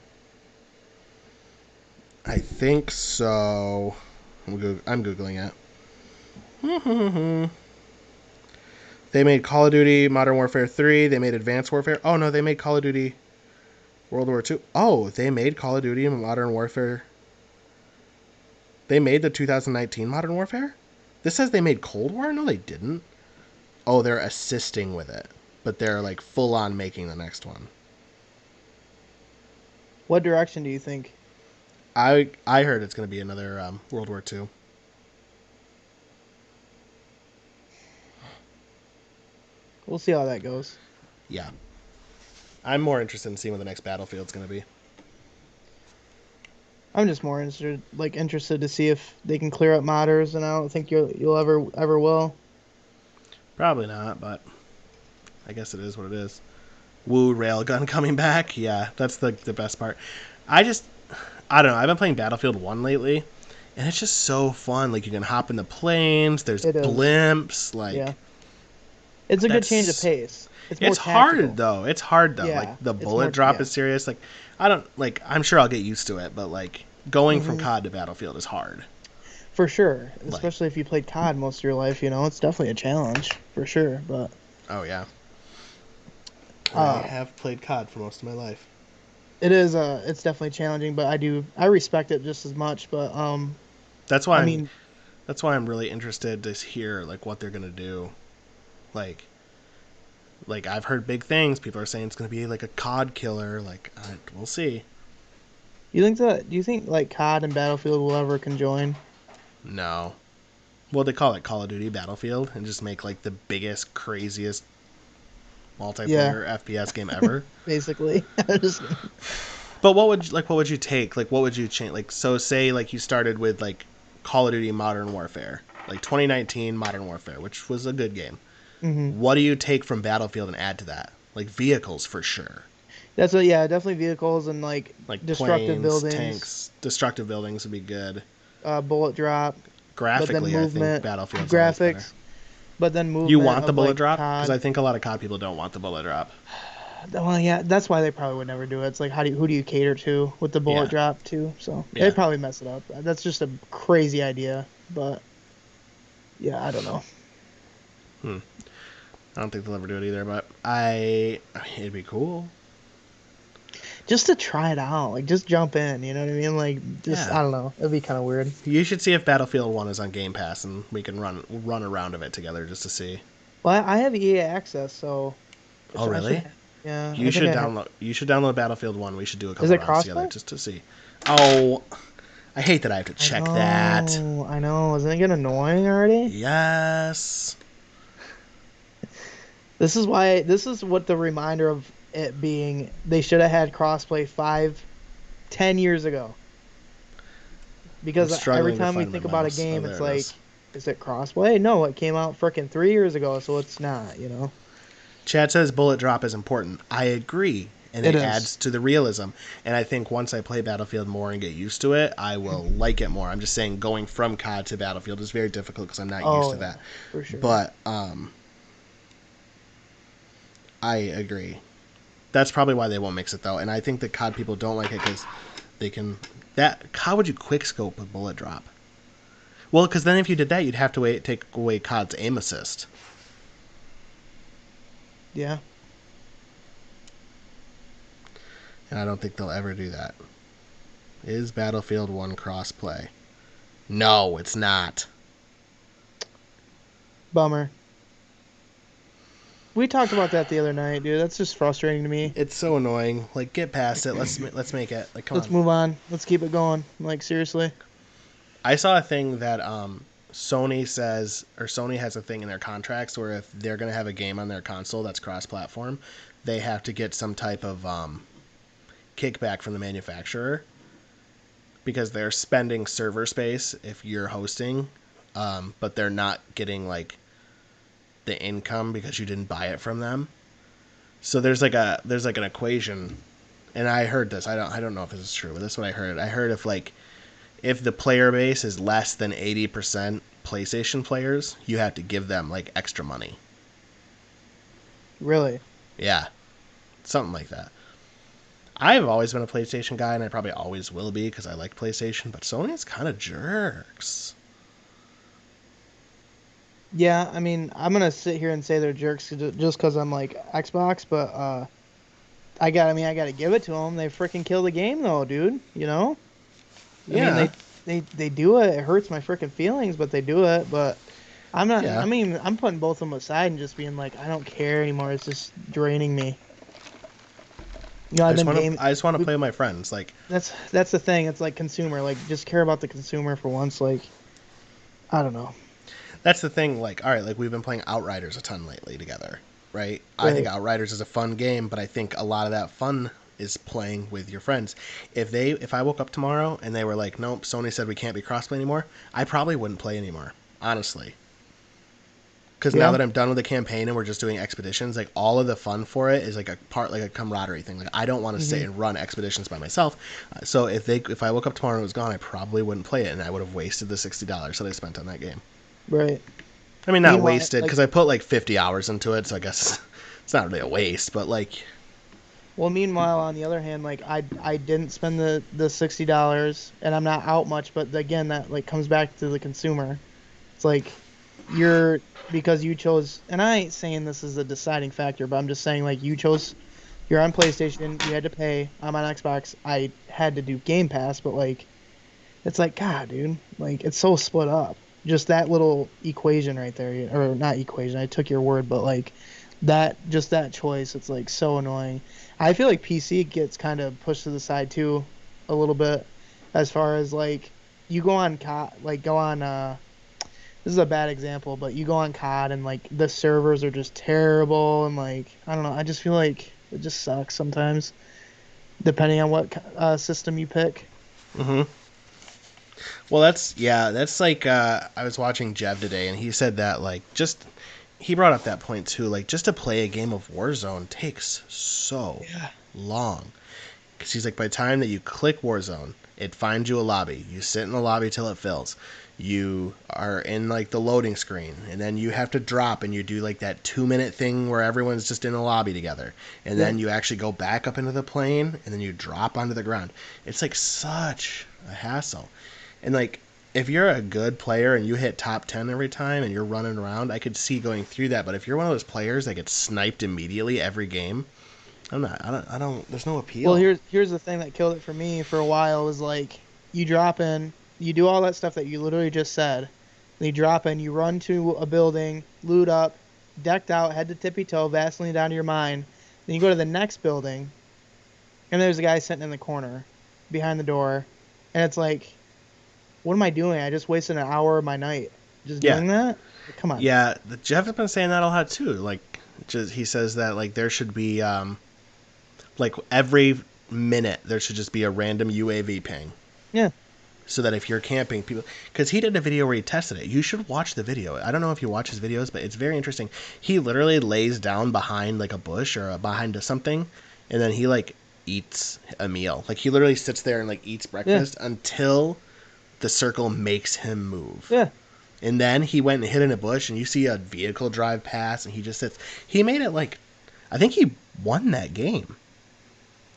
I think so. I'm googling it. They made Call of Duty Modern Warfare 3. They made Advanced Warfare. Oh no, they made Call of Duty World War 2. Oh, they made Call of Duty Modern Warfare. They made the 2019 Modern Warfare? This says they made Cold War? No, they didn't. Oh, they're assisting with it. But they're like full on making the next one. What direction do you think? I heard it's going to be another World War 2. We'll see how that goes. Yeah. I'm more interested in seeing what the next Battlefield's going to be. I'm just more interested to see if they can clear up modders, and I don't think you'll ever will. Probably not, but I guess it is what it is. Woo, Railgun coming back. Yeah, that's the best part. I don't know. I've been playing Battlefield 1 lately, and it's just so fun. Like, you can hop in the planes, there's It is. blimps. Like, Yeah. It's a good change of that's. pace. It's more It's tactical. hard, though. It's hard, though. Yeah, Like, the it's bullet more drop yeah. is serious. Like, I don't, like, I'm sure I'll get used to it, but, like, going from hmm COD to Battlefield is hard. For sure, Like, especially if you played COD most of your life, it's definitely a challenge for sure. But oh, yeah. I uh, have played COD for most of my life. it's definitely challenging. But I respect it just as much. But That's why I I'm mean, That's why I'm really interested to hear like what they're gonna do. Like, I've heard big things. People are saying it's gonna be like a COD killer. Like, we'll see. do you think like COD and Battlefield will ever conjoin? No. Well, they call it Call of Duty Battlefield and just make like the biggest, craziest Yeah, multiplayer FPS game ever. basically. Just, But what would you take? Like, what would you change? Like, so say like you started with like Call of Duty Modern Warfare, like 2019 Modern Warfare, which was a good game. What do you take from Battlefield and add to that? Like vehicles for sure. Yeah, definitely vehicles and like Like destructive planes, buildings, tanks, destructive buildings would be good. bullet drop, but then Graphically, I think movement, Battlefield's always better. graphics, but then You movement want the of bullet like drop? Because I COD. think a lot of COD people don't want the bullet drop. Well, yeah, that's why they probably would never do it. It's like who do you cater to with the bullet Yeah, drop too? So they yeah. probably mess it up. That's just a crazy idea, but yeah, I don't know. Hmm. I don't think they'll ever do it either, but it'd be cool. Just to try it out, like just jump in, you know what I mean? Like just Yeah. I don't know, it'd be kind of weird. You should see if Battlefield 1 is on Game Pass and we can run a round of it together just to see. Well, I have EA access, so Oh, I should. really? Yeah, I think I have. You should download Battlefield 1. We should do a Is couple it rounds together crossplay? just to see. Oh, I hate that I have to check that. I know. Isn't it getting annoying already? Yes. This is why. This is what the reminder of it being. They should have had crossplay 5, 10 years ago. I'm Because every struggling to time we find my think about a mouse. Oh, game, there it's it like, is. is it crossplay? No, it came out freaking 3 years ago, so it's not. You know. Chad says bullet drop is important. I agree. And It it is. adds to the realism. And I think once I play Battlefield more and get used to it, I will like it more. I'm just saying going from COD to Battlefield is very difficult because I'm not used Oh to yeah, that. for sure. But I agree. That's probably why they won't mix it though. And I think the COD people don't like it because they can. How would you quick scope with bullet drop? Well, because then if you did that, you'd have to take away COD's aim assist. Yeah. And I don't think they'll ever do that. Is Battlefield 1 crossplay? No, it's not. Bummer. We talked about that the other night, dude. That's just frustrating to me. It's so annoying. Like, get past it. Let's make it. Like, come Let's on. move on. Let's keep it going. Like seriously. I saw a thing that Sony says, or Sony has a thing in their contracts where if they're gonna have a game on their console that's cross-platform, they have to get some type of kickback from the manufacturer because they're spending server space if you're hosting, but they're not getting like the income because you didn't buy it from them. So there's like an equation, and I heard this. I don't know if this is true, but this is what I heard. I heard if the player base is less than 80% PlayStation players, you have to give them like extra money. Really. Yeah, something like that. I've always been a PlayStation guy, and I probably always will be because I like PlayStation. But Sony's kind of jerks. Yeah, I mean, I'm gonna sit here and say they're jerks just because I'm like Xbox, but I gotta give it to them. They freaking kill the game though, dude. You know. I mean, Yeah, they do it. It hurts my freaking feelings, but they do it. But I'm not. I yeah. mean, I'm putting both of them aside and just being like, I don't care anymore. It's just draining me. You know, I've been game. I just want to play with my friends. Like, That's the thing. It's like consumer. Like, just care about the consumer for once. Like, I don't know. that's the thing. Like, all right, like we've been playing Outriders a ton lately together, right? I think Right. Outriders is a fun game, but I think a lot of that fun is playing with your friends. If I woke up tomorrow and they were like, nope, Sony said we can't be crossplay anymore, I probably wouldn't play anymore, honestly. Because now Yeah. that I'm done with the campaign and we're just doing expeditions, like all of the fun for it is like a part, like a camaraderie thing. Like I don't want to sit Hmm. and run expeditions by myself. So if I woke up tomorrow and it was gone, I probably wouldn't play it, and I would have wasted the $60 that I spent on that game. Right. I mean, not Meanwhile, wasted like, because I put like 50 hours into it, so I guess it's not really a waste. But like, well, meanwhile, on the other hand, like I didn't spend the $60, and I'm not out much. But again, that like comes back to the consumer. It's like you're because you chose, and I ain't saying this is a deciding factor, but I'm just saying like you chose. You're on PlayStation. You had to pay. I'm on Xbox. I had to do Game Pass, but like, it's like God, dude. Like it's so split up. Just that little equation right there, or not equation. I took your word, but like just that choice. It's like so annoying. I feel like PC gets kind of pushed to the side too, a little bit, as far as like you go on this is a bad example, but you go on COD and like the servers are just terrible and like I don't know. I just feel like it just sucks sometimes, depending on what system you pick. hmm well, that's like I was watching Jev today, and he said that like just he brought up that point too. Like, just to play a game of Warzone takes so Yeah. long. Because he's like, by the time that you click Warzone, it finds you a lobby. You sit in the lobby till it fills. You are in like the loading screen, and then you have to drop, and you do like that 2-minute thing where everyone's just in a lobby together, and Yep. then you actually go back up into the plane, and then you drop onto the ground. It's like such a hassle. And like, if you're a good player and you hit top 10 every time and you're running around, I could see going through that. But if you're one of those players that gets sniped immediately every game, I'm not. I don't. There's no Well, appeal. here's the thing that killed it for me for a while was like you drop in, you do all that stuff that you literally just said. Then you drop in, you run to a building, loot up, decked out, head to tippy toe, Vaseline down to your mind. Then you go to the next building, and there's a guy sitting in the corner, behind the door, and it's like, what am I doing? I just wasted an hour of my night just Yeah, doing that. Like, come on. yeah. Jeff has been saying that a lot too. Like, just he says that like there should be like every minute there should just be a random UAV ping. Yeah. So that if you're camping, people, because he did a video where he tested it. You should watch the video. I don't know if you watch his videos, but it's very interesting. He literally lays down behind like a bush or behind something, and then he like eats a meal. Like he literally sits there and like eats Yeah. breakfast until the circle makes him move. Yeah. And then he went and hid in a bush, and you see a vehicle drive past, and he just sits. He made it like, I think he won that game.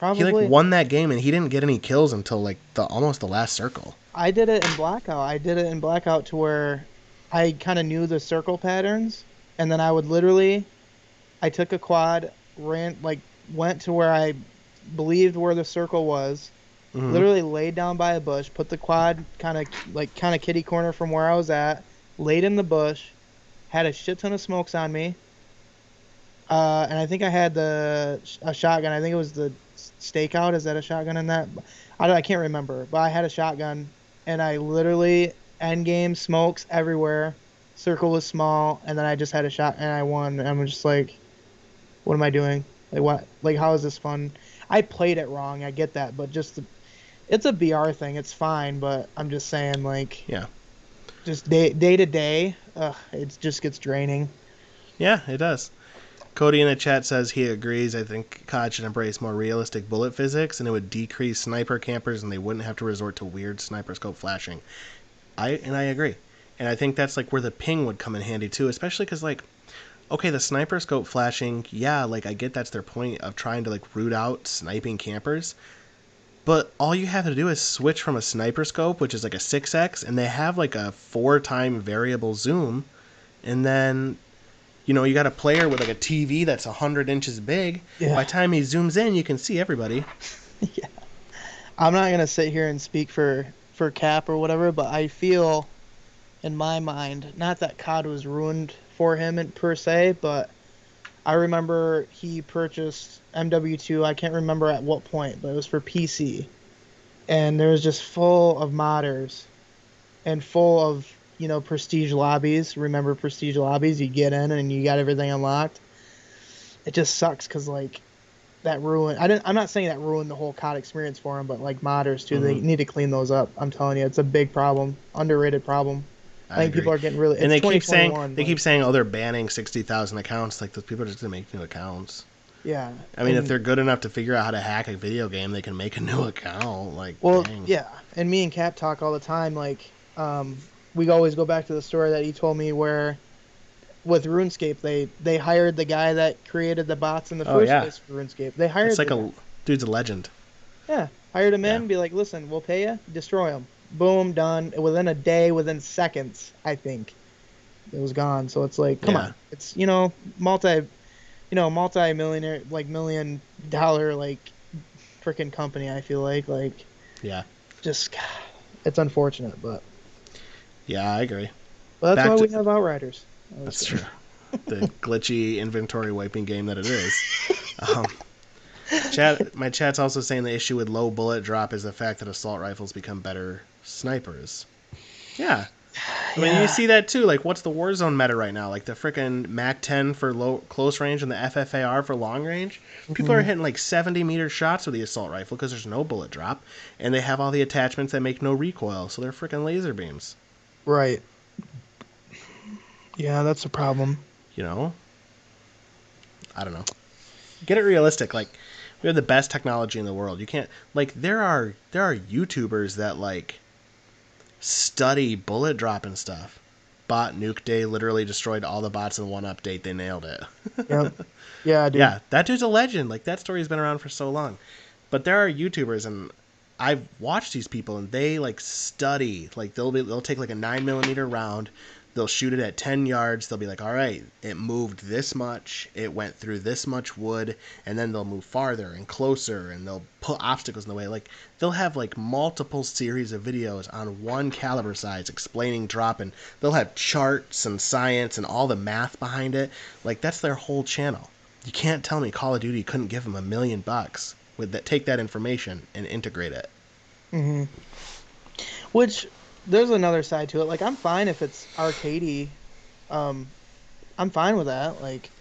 He like Probably. won that game, and he didn't get any kills until like the almost the last circle. I did it in Blackout. I did it in Blackout to where I kind of knew the circle patterns, and then I would literally, I took a quad, ran like went to where I believed where the circle was, Mm-hmm. literally laid down by a bush, put the quad kind of kitty corner from where I was at, laid in the bush, had a shit ton of smokes on me, and I think I had a shotgun. I think it was the stakeout. Is that a shotgun in that? I can't remember, but I had a shotgun, and I literally end game smokes everywhere. Circle was small, and then I just had a shot, and I won. And I'm just like, what am I doing? Like what? Like how is this fun? I played it wrong. I get that, but it's a BR thing. It's fine, but I'm just saying like Yeah. just day to day, it just gets draining. Yeah, it does. Cody in the chat says he agrees. I think COD should embrace more realistic bullet physics, and it would decrease sniper campers, and they wouldn't have to resort to weird sniper scope flashing. I agree, and I think that's like where the ping would come in handy too, especially because like, okay, the sniper scope flashing, yeah, like I get that's their point of trying to like root out sniping campers, but all you have to do is switch from a sniper scope, which is like a 6x, and they have like a 4-time variable zoom, and then you got a player with like a TV that's 100 inches big. Yeah. By the time he zooms in, you can see everybody. Yeah. I'm not gonna sit here and speak for Cap or whatever, but I feel in my mind, not that COD was ruined for him per se, but I remember he purchased MW2. I can't remember at what point, but it was for PC, and there was just full of modders and full of prestige lobbies. Remember prestige lobbies? You get in and you got everything unlocked. It just sucks because like that ruined. I'm not saying that ruined the whole COD experience for him, but like modders too, they need to clean those up. I'm telling you, it's a big problem, underrated problem. I think agree. people are getting really. And it's they keep saying 2021, oh they're banning 60,000 accounts. Like those people are just gonna make new accounts. yeah. I mean, if And, they're good enough to figure out how to hack a video game, they can make a new account. Like, well, dang. yeah, and me and Cap talk all the time. Like, we always go back to the story that he told me where, with RuneScape, they hired the guy that created the bots in the first place for RuneScape. They hired. It's like the guy. dude's a legend. Yeah, hired him Yeah. in, be like, listen, we'll pay you, destroy him. Boom, done. Within a day, within seconds, I think, it was gone. So it's like, come Yeah. on. It's, multi-millionaire, like $1 million, like, freaking company, I feel like. Like, Yeah. just, it's unfortunate, but Yeah, I agree. that's Back why to- we have Outriders. That's true. The glitchy inventory wiping game that it is. Um, my chat's also saying the issue with low bullet drop is the fact that assault rifles become better snipers. Yeah. I mean, you see that too. Like, what's the Warzone meta right now? Like the frickin' MAC-10 for close range and the FFAR for long range. People are hitting like 70-meter shots with the assault rifle because there's no bullet drop, and they have all the attachments that make no recoil, so they're frickin' laser beams. Right. Yeah, that's a problem. You know, I don't know. Get it realistic. Like, we have the best technology in the world. You can't like there are YouTubers that like study bullet drop and stuff. Bot Nuke Day literally destroyed all the bots in one update. They nailed it. Yep. Yeah, dude. Yeah, that dude's a legend. Like, that story's been around for so long. But there are YouTubers, and I've watched these people, and they like study. Like, they'll take like a 9mm round, they'll shoot it at 10 yards. They'll be like, all right, it moved this much, it went through this much wood, and then they'll move farther and closer, and they'll put obstacles in the way. Like, they'll have like multiple series of videos on one caliber size explaining drop, and they'll have charts and science and all the math behind it. Like, that's their whole channel. You can't tell me Call of Duty couldn't give them $1 million with that, take that information and integrate it. Hmm. Which there's another side to it. Like, I'm fine if it's arcadey. Um, I'm fine with that. Like,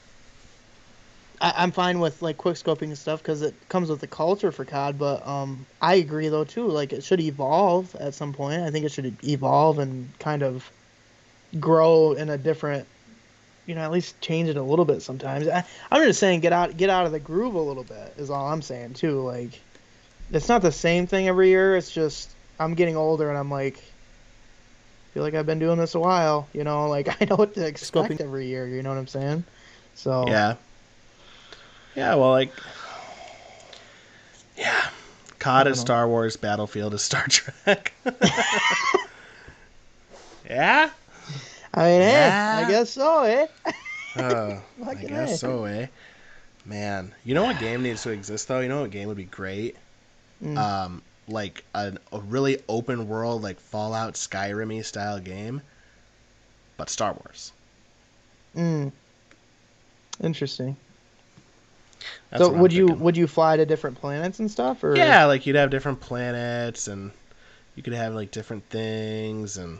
I'm fine with like quick scoping and stuff because it comes with the culture for COD. But I agree though too. Like, it should evolve at some point. I think it should evolve and kind of grow in a different, at least change it a little bit sometimes. I'm just saying get out of the groove a little bit is all I'm saying too. Like, it's not the same thing every year. It's just I'm getting older and I'm like, feel like I've been doing this a while. Like, I know what to expect every year. You know what I'm saying? So Yeah. Yeah, well, like, yeah. I COD don't is know. Star Wars, Battlefield is Star Trek. Yeah? I mean, hey, I Yeah? guess so, eh? I Fucking guess hey. so, eh? Man, you know what game needs to exist, though? You know what game would be great? Mm, Like a really open world, like Fallout, Skyrim-y style game, but Star Wars. mm, interesting. That's So what I'm would you thinking. would you fly to different planets and stuff, or? Yeah, like you'd have different planets, and you could have like different things, and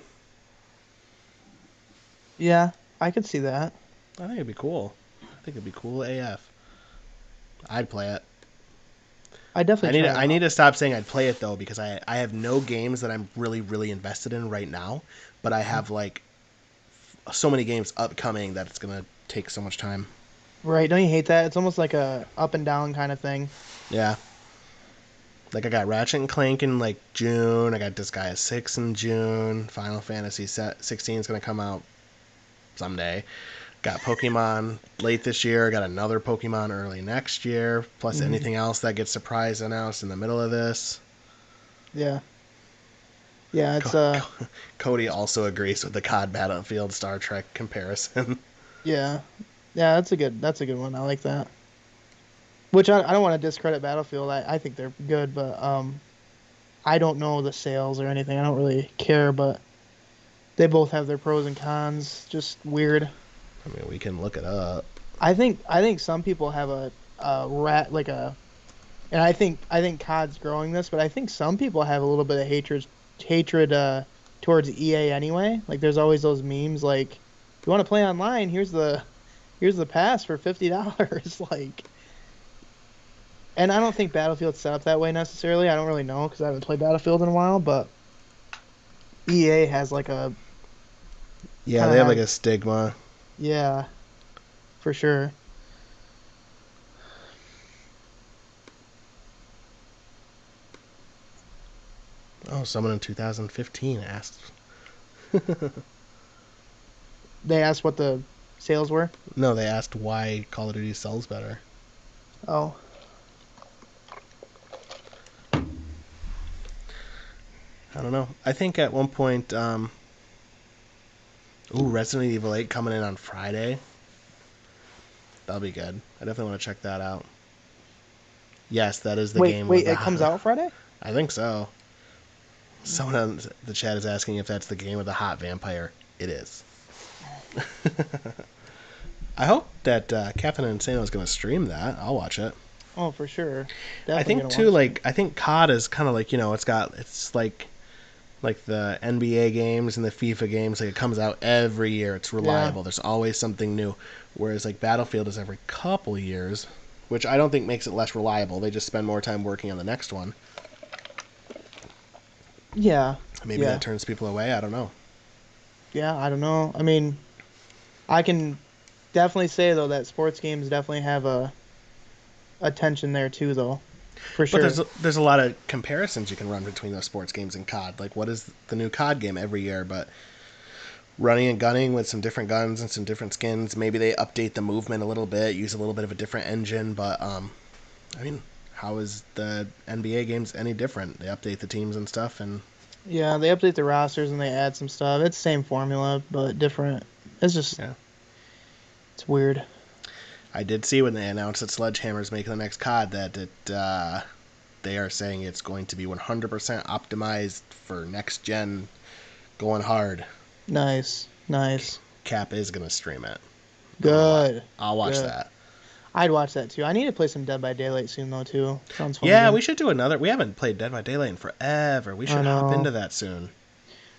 Yeah, I could see that. I think it'd be cool. I think it'd be cool AF. I'd play it. I I definitely need try to, it I need out. to stop saying I'd play it though because I have no games that I'm really invested in right now, but I have like so many games upcoming that it's gonna take so much time. Right? Don't you hate that? It's almost like a up and down kind of thing. Yeah, like I got Ratchet and Clank in like June. I got Disgaea 6 in June. Final Fantasy 16 is gonna come out someday. Got Pokemon late this year. Got another Pokemon early next year. Plus Hmm. anything else that gets surprise announced in the middle of this. Yeah, yeah. It's Cody also agrees with the COD Battlefield Star Trek comparison. yeah, yeah. That's a good one. I like that. Which I don't want to discredit Battlefield. I think they're good, but I don't know the sales or anything. I don't really care, but they both have their pros and cons. Just weird. I mean, we can look it up. I think some people have a rat like a and I think COD's growing this, but I think some people have a little bit of hatred towards EA anyway. Like, there's always those memes like, if you want to play online, here's the pass for $50. Like, and I don't think Battlefield's set up that way necessarily. I don't really know because I haven't played Battlefield in a while, but EA has like a Yeah, kind they of have like has a stigma. yeah, for sure. Oh, someone in 2015 asked. They asked what the sales were. No, they asked why Call of Duty sells better. Oh, I don't know. I think at one point, ooh, Resident Evil 8 coming in on Friday. That'll be good. I definitely want to check that out. Yes, that is the wait, game with wait, the. it comes out Friday? I think so. Someone in the chat is asking if that's the game with the hot vampire. It is. I hope that Captain Insano is going to stream that. I'll watch it. Oh, for sure. I Definitely think gonna too, watch it. like I think COD is kind of like it's like the NBA games and the FIFA games. Like, it comes out every year. It's Yeah. reliable. There's always something new. Whereas like Battlefield is every couple years, which I don't think makes it less reliable. They just spend more time working on the next one. Yeah. Maybe that Yeah. turns people away. I don't know. Yeah, I don't know. I mean, I can. definitely say though that sports games definitely have a attention there too, though, for But sure. there's a lot of comparisons you can run between those sports games and COD. Like, what is the new COD game every year? But running and gunning with some different guns and some different skins. Maybe they update the movement a little bit, use a little bit of a different engine. But I mean, how is the NBA games any different? They update the teams and stuff, and Yeah, they update the rosters and they add some stuff. It's same formula but different. It's just yeah. it's weird. I did see when they announced that Sledgehammer is making the next COD that they are saying it's going to be 100% optimized for next gen, going hard. Nice, nice, Cap is gonna stream it. good, I'll watch good. that. I'd watch that too. I need to play some Dead by Daylight soon though too. Sounds fun Yeah, again. we should do another. We haven't played Dead by Daylight in forever. We I should hop know. into that soon.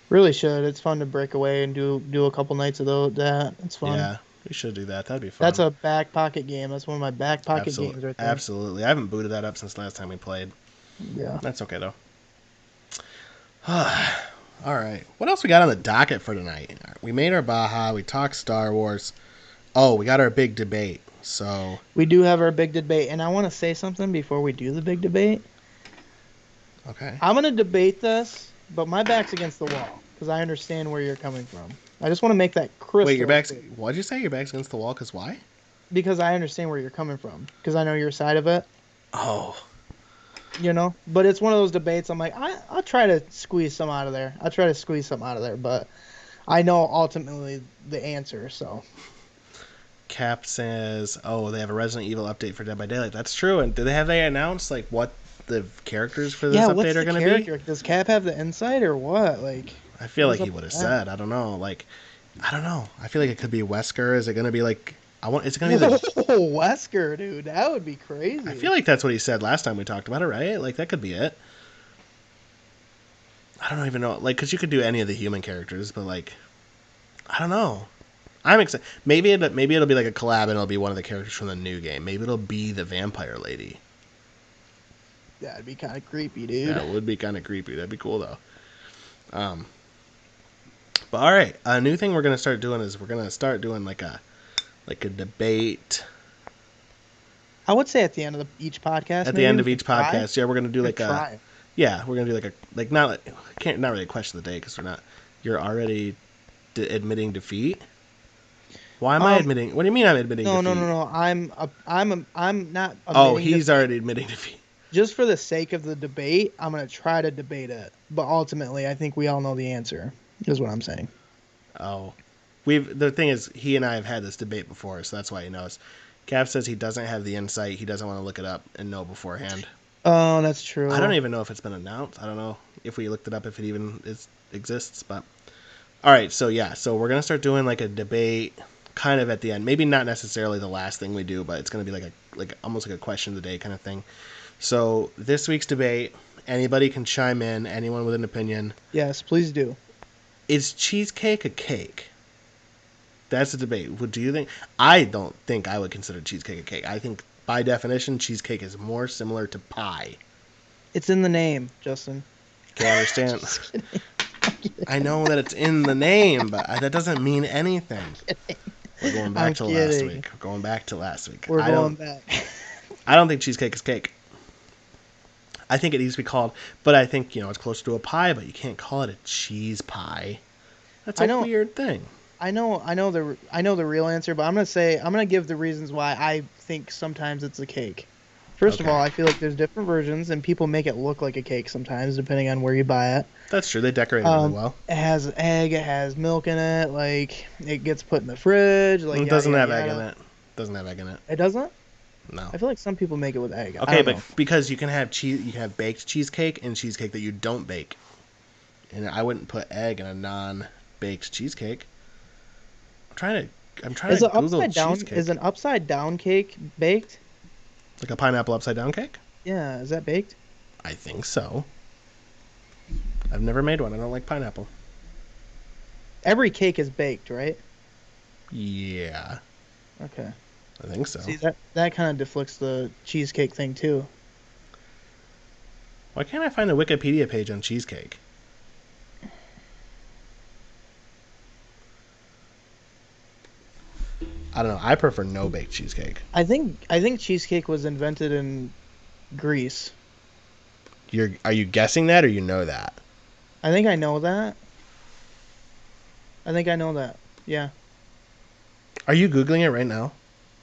Really should. It's fun to break away and do a couple nights of that. It's fun. Yeah, we should do that. That'd be That's fun. a back pocket game. That's one of my back pocket Absolutely, games right there. absolutely. I haven't booted that up since last time we played. Yeah. That's okay though. All right. What else we got on the docket for tonight? We made our Baja. We talked Star Wars. Oh, we got our big debate. So We do have our big debate, and I want to say something before we do the big debate. okay. I'm going to debate this, but my back's against the wall because I understand where you're coming from. I just want to make that crystal Wait, your back's. clear, What'd you say? Your back's against the wall? Cause why? because I understand where you're coming from because I know your side of it, Oh, But it's one of those debates. I'm like, I'll try to squeeze some out of there. But I know ultimately the answer. So Cap says, "Oh, they have a Resident Evil update for Dead by Daylight." That's true. And do they announced like what the characters for this yeah, update what's are the going to character? be? Does Cap have the insight or what? Like, I feel what like is he up would with have that? said. I don't know. Like, I don't know. I feel like it could be Wesker. Is it going to be like? I want. Is it going to be like? Whoa, Wesker, dude, that would be crazy. I feel like that's what he said last time we talked about it, right? Like that could be it. I don't even know. Like, because you could do any of the human characters, but like, I don't know. I'm excited. Maybe it'll be like a collab, and it'll be one of the characters from the new game. Maybe it'll be the vampire lady. That'd be kind of creepy, dude. That would be kind of creepy. That'd be cool though. But all right, a new thing we're gonna start doing is we're gonna start doing like a debate I would say at the end of each podcast. at the maybe end we of could each try. podcast. Yeah, we're gonna do We like could a try. yeah, we're gonna do like not really a question of the day because we're not. You're already admitting defeat. Why am I admitting? What do you mean I'm admitting No, no, defeat? no, no. I'm not. Oh, admitting he's defeat. already admitting defeat. Just for the sake of the debate. I'm gonna try to debate it, but ultimately, I think we all know the answer. Is what I'm saying. Oh, the thing is, he and I have had this debate before, so that's why he knows. Cap says he doesn't have the insight. He doesn't want to look it up and know beforehand. Oh, that's true. I don't even know if it's been announced. I don't know if we looked it up, if it even exists. But all right, so yeah, so we're gonna start doing like a debate, kind of at the end. Maybe not necessarily the last thing we do, but it's gonna be like almost like a question of the day kind of thing. So this week's debate, anybody can chime in. Anyone with an opinion. Yes, please do. Is cheesecake a cake? That's the debate. What do you think? I don't think I would consider cheesecake a cake. I think by definition, cheesecake is more similar to pie. It's in the name, Justin. Can I understand? Just kidding. I know that it's in the name, but that doesn't mean anything. We're going back to last kidding. week. We're going back to last week. We're going back. I don't think cheesecake is cake. I think it needs to be called, but I think it's closer to a pie, but you can't call it a cheese pie. That's a weird thing. I know the real answer, but I'm gonna give the reasons why I think sometimes it's a cake. First of all, I feel like there's different versions, and people make it look like a cake sometimes, depending on where you buy it. That's true. They decorate it really well. It has egg, it has milk in it, like it gets put in the fridge. Like It doesn't have egg in it. Doesn't have egg in it. It doesn't? No. I feel like some people make it with egg. Okay, but because you can have baked cheesecake and cheesecake that you don't bake, and I wouldn't put egg in a non-baked cheesecake. I'm trying to Google cheesecake. Is an upside down cake baked? Like a pineapple upside down cake? Yeah, is that baked? I think so. I've never made one. I don't like pineapple. Every cake is baked, right? Yeah, Okay. I think so. See, that kind of deflects the cheesecake thing too. Why can't I find a Wikipedia page on cheesecake? I don't know. I prefer no baked cheesecake. I think cheesecake was invented in Greece. Are you guessing that or you know that? I think I know that. I think I know that. Yeah. Are you Googling it right now?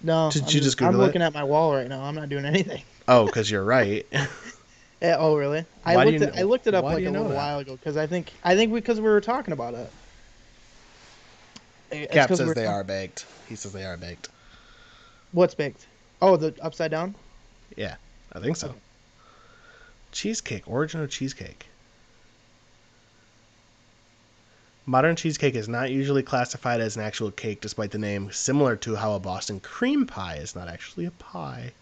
No, Did you just I'm Google it? looking at my wall right now. I'm not doing anything. Oh, because you're right. Oh, really? Why do you I looked it up why do like you a know little that? while ago because I think because we were talking about it. It's Cap because we says were they talking. are baked. He says they are baked. What's baked? Oh, the upside down. Yeah, I think so. Okay. Cheesecake, origin of cheesecake. Modern cheesecake is not usually classified as an actual cake despite the name, similar to how a Boston cream pie is not actually a pie.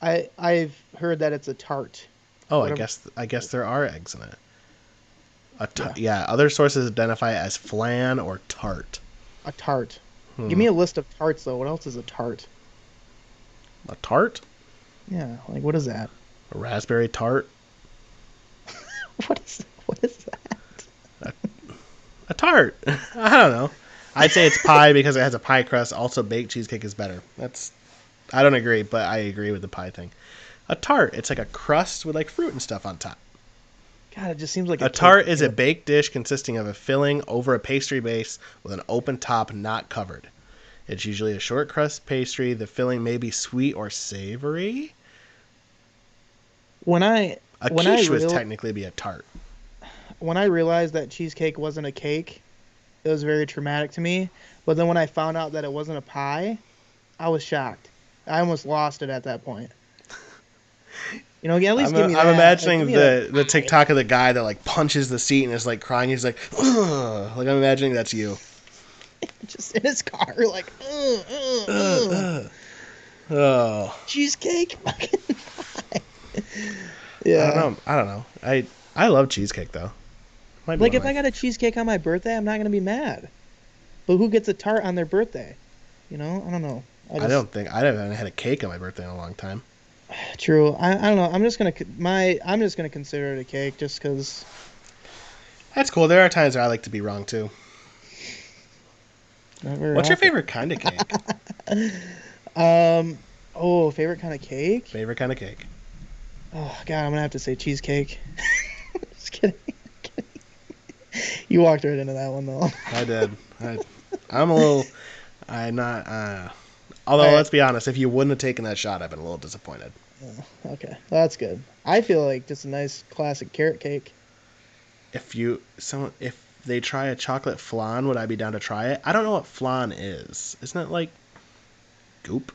I've heard that it's a tart. Oh, Whatever. I guess there are eggs in it. Yeah, Yeah, other sources identify it as flan or tart. a tart. Give Hmm. me a list of tarts though. What else is a tart? A tart? Yeah, like what is that? A raspberry tart? What is that? A, a tart. I don't know. I'd say it's pie because it has a pie crust. Also, baked cheesecake is better. I don't agree, but I agree with the pie thing. A tart, it's like a crust with like fruit and stuff on top. God, it just seems like a A cake. tart is a baked dish consisting of a filling over a pastry base with an open top not covered. It's usually a short crust pastry. The filling may be sweet or savory. When I A when I quiche would real technically be a tart. when I realized that cheesecake wasn't a cake, it was very traumatic to me. But then when I found out that it wasn't a pie, I was shocked. I almost lost it at that point. At least give me I'm that. Like, give imagining me a the pie. TikTok of the guy that like punches the seat and is like crying. He's like, ugh. Like I'm imagining that's you. Just in his car, like, Ugh, ugh. Oh, cheesecake, fucking pie. I don't Yeah. know. I don't know. I love cheesecake though. Might be Like, one of if my. I got a cheesecake on my birthday, I'm not gonna be mad. But who gets a tart on their birthday? I don't know. I haven't had a cake on my birthday in a long time. True. I don't know. I'm just gonna consider it a cake just because. That's cool. There are times where I like to be wrong too. Not very What's your often. favorite kind of cake? Um. Oh, favorite kind of cake? Favorite kind of cake? Oh God, I'm gonna have to say cheesecake. Just kidding. You walked right into that one though. I did. I'm a little. I'm not. Although, I, let's be honest, if you wouldn't have taken that shot, I've been a little disappointed. okay, well, that's good. I feel like just a nice classic carrot cake. If they try a chocolate flan, would I be down to try it? I don't know what flan is. Isn't it like goop?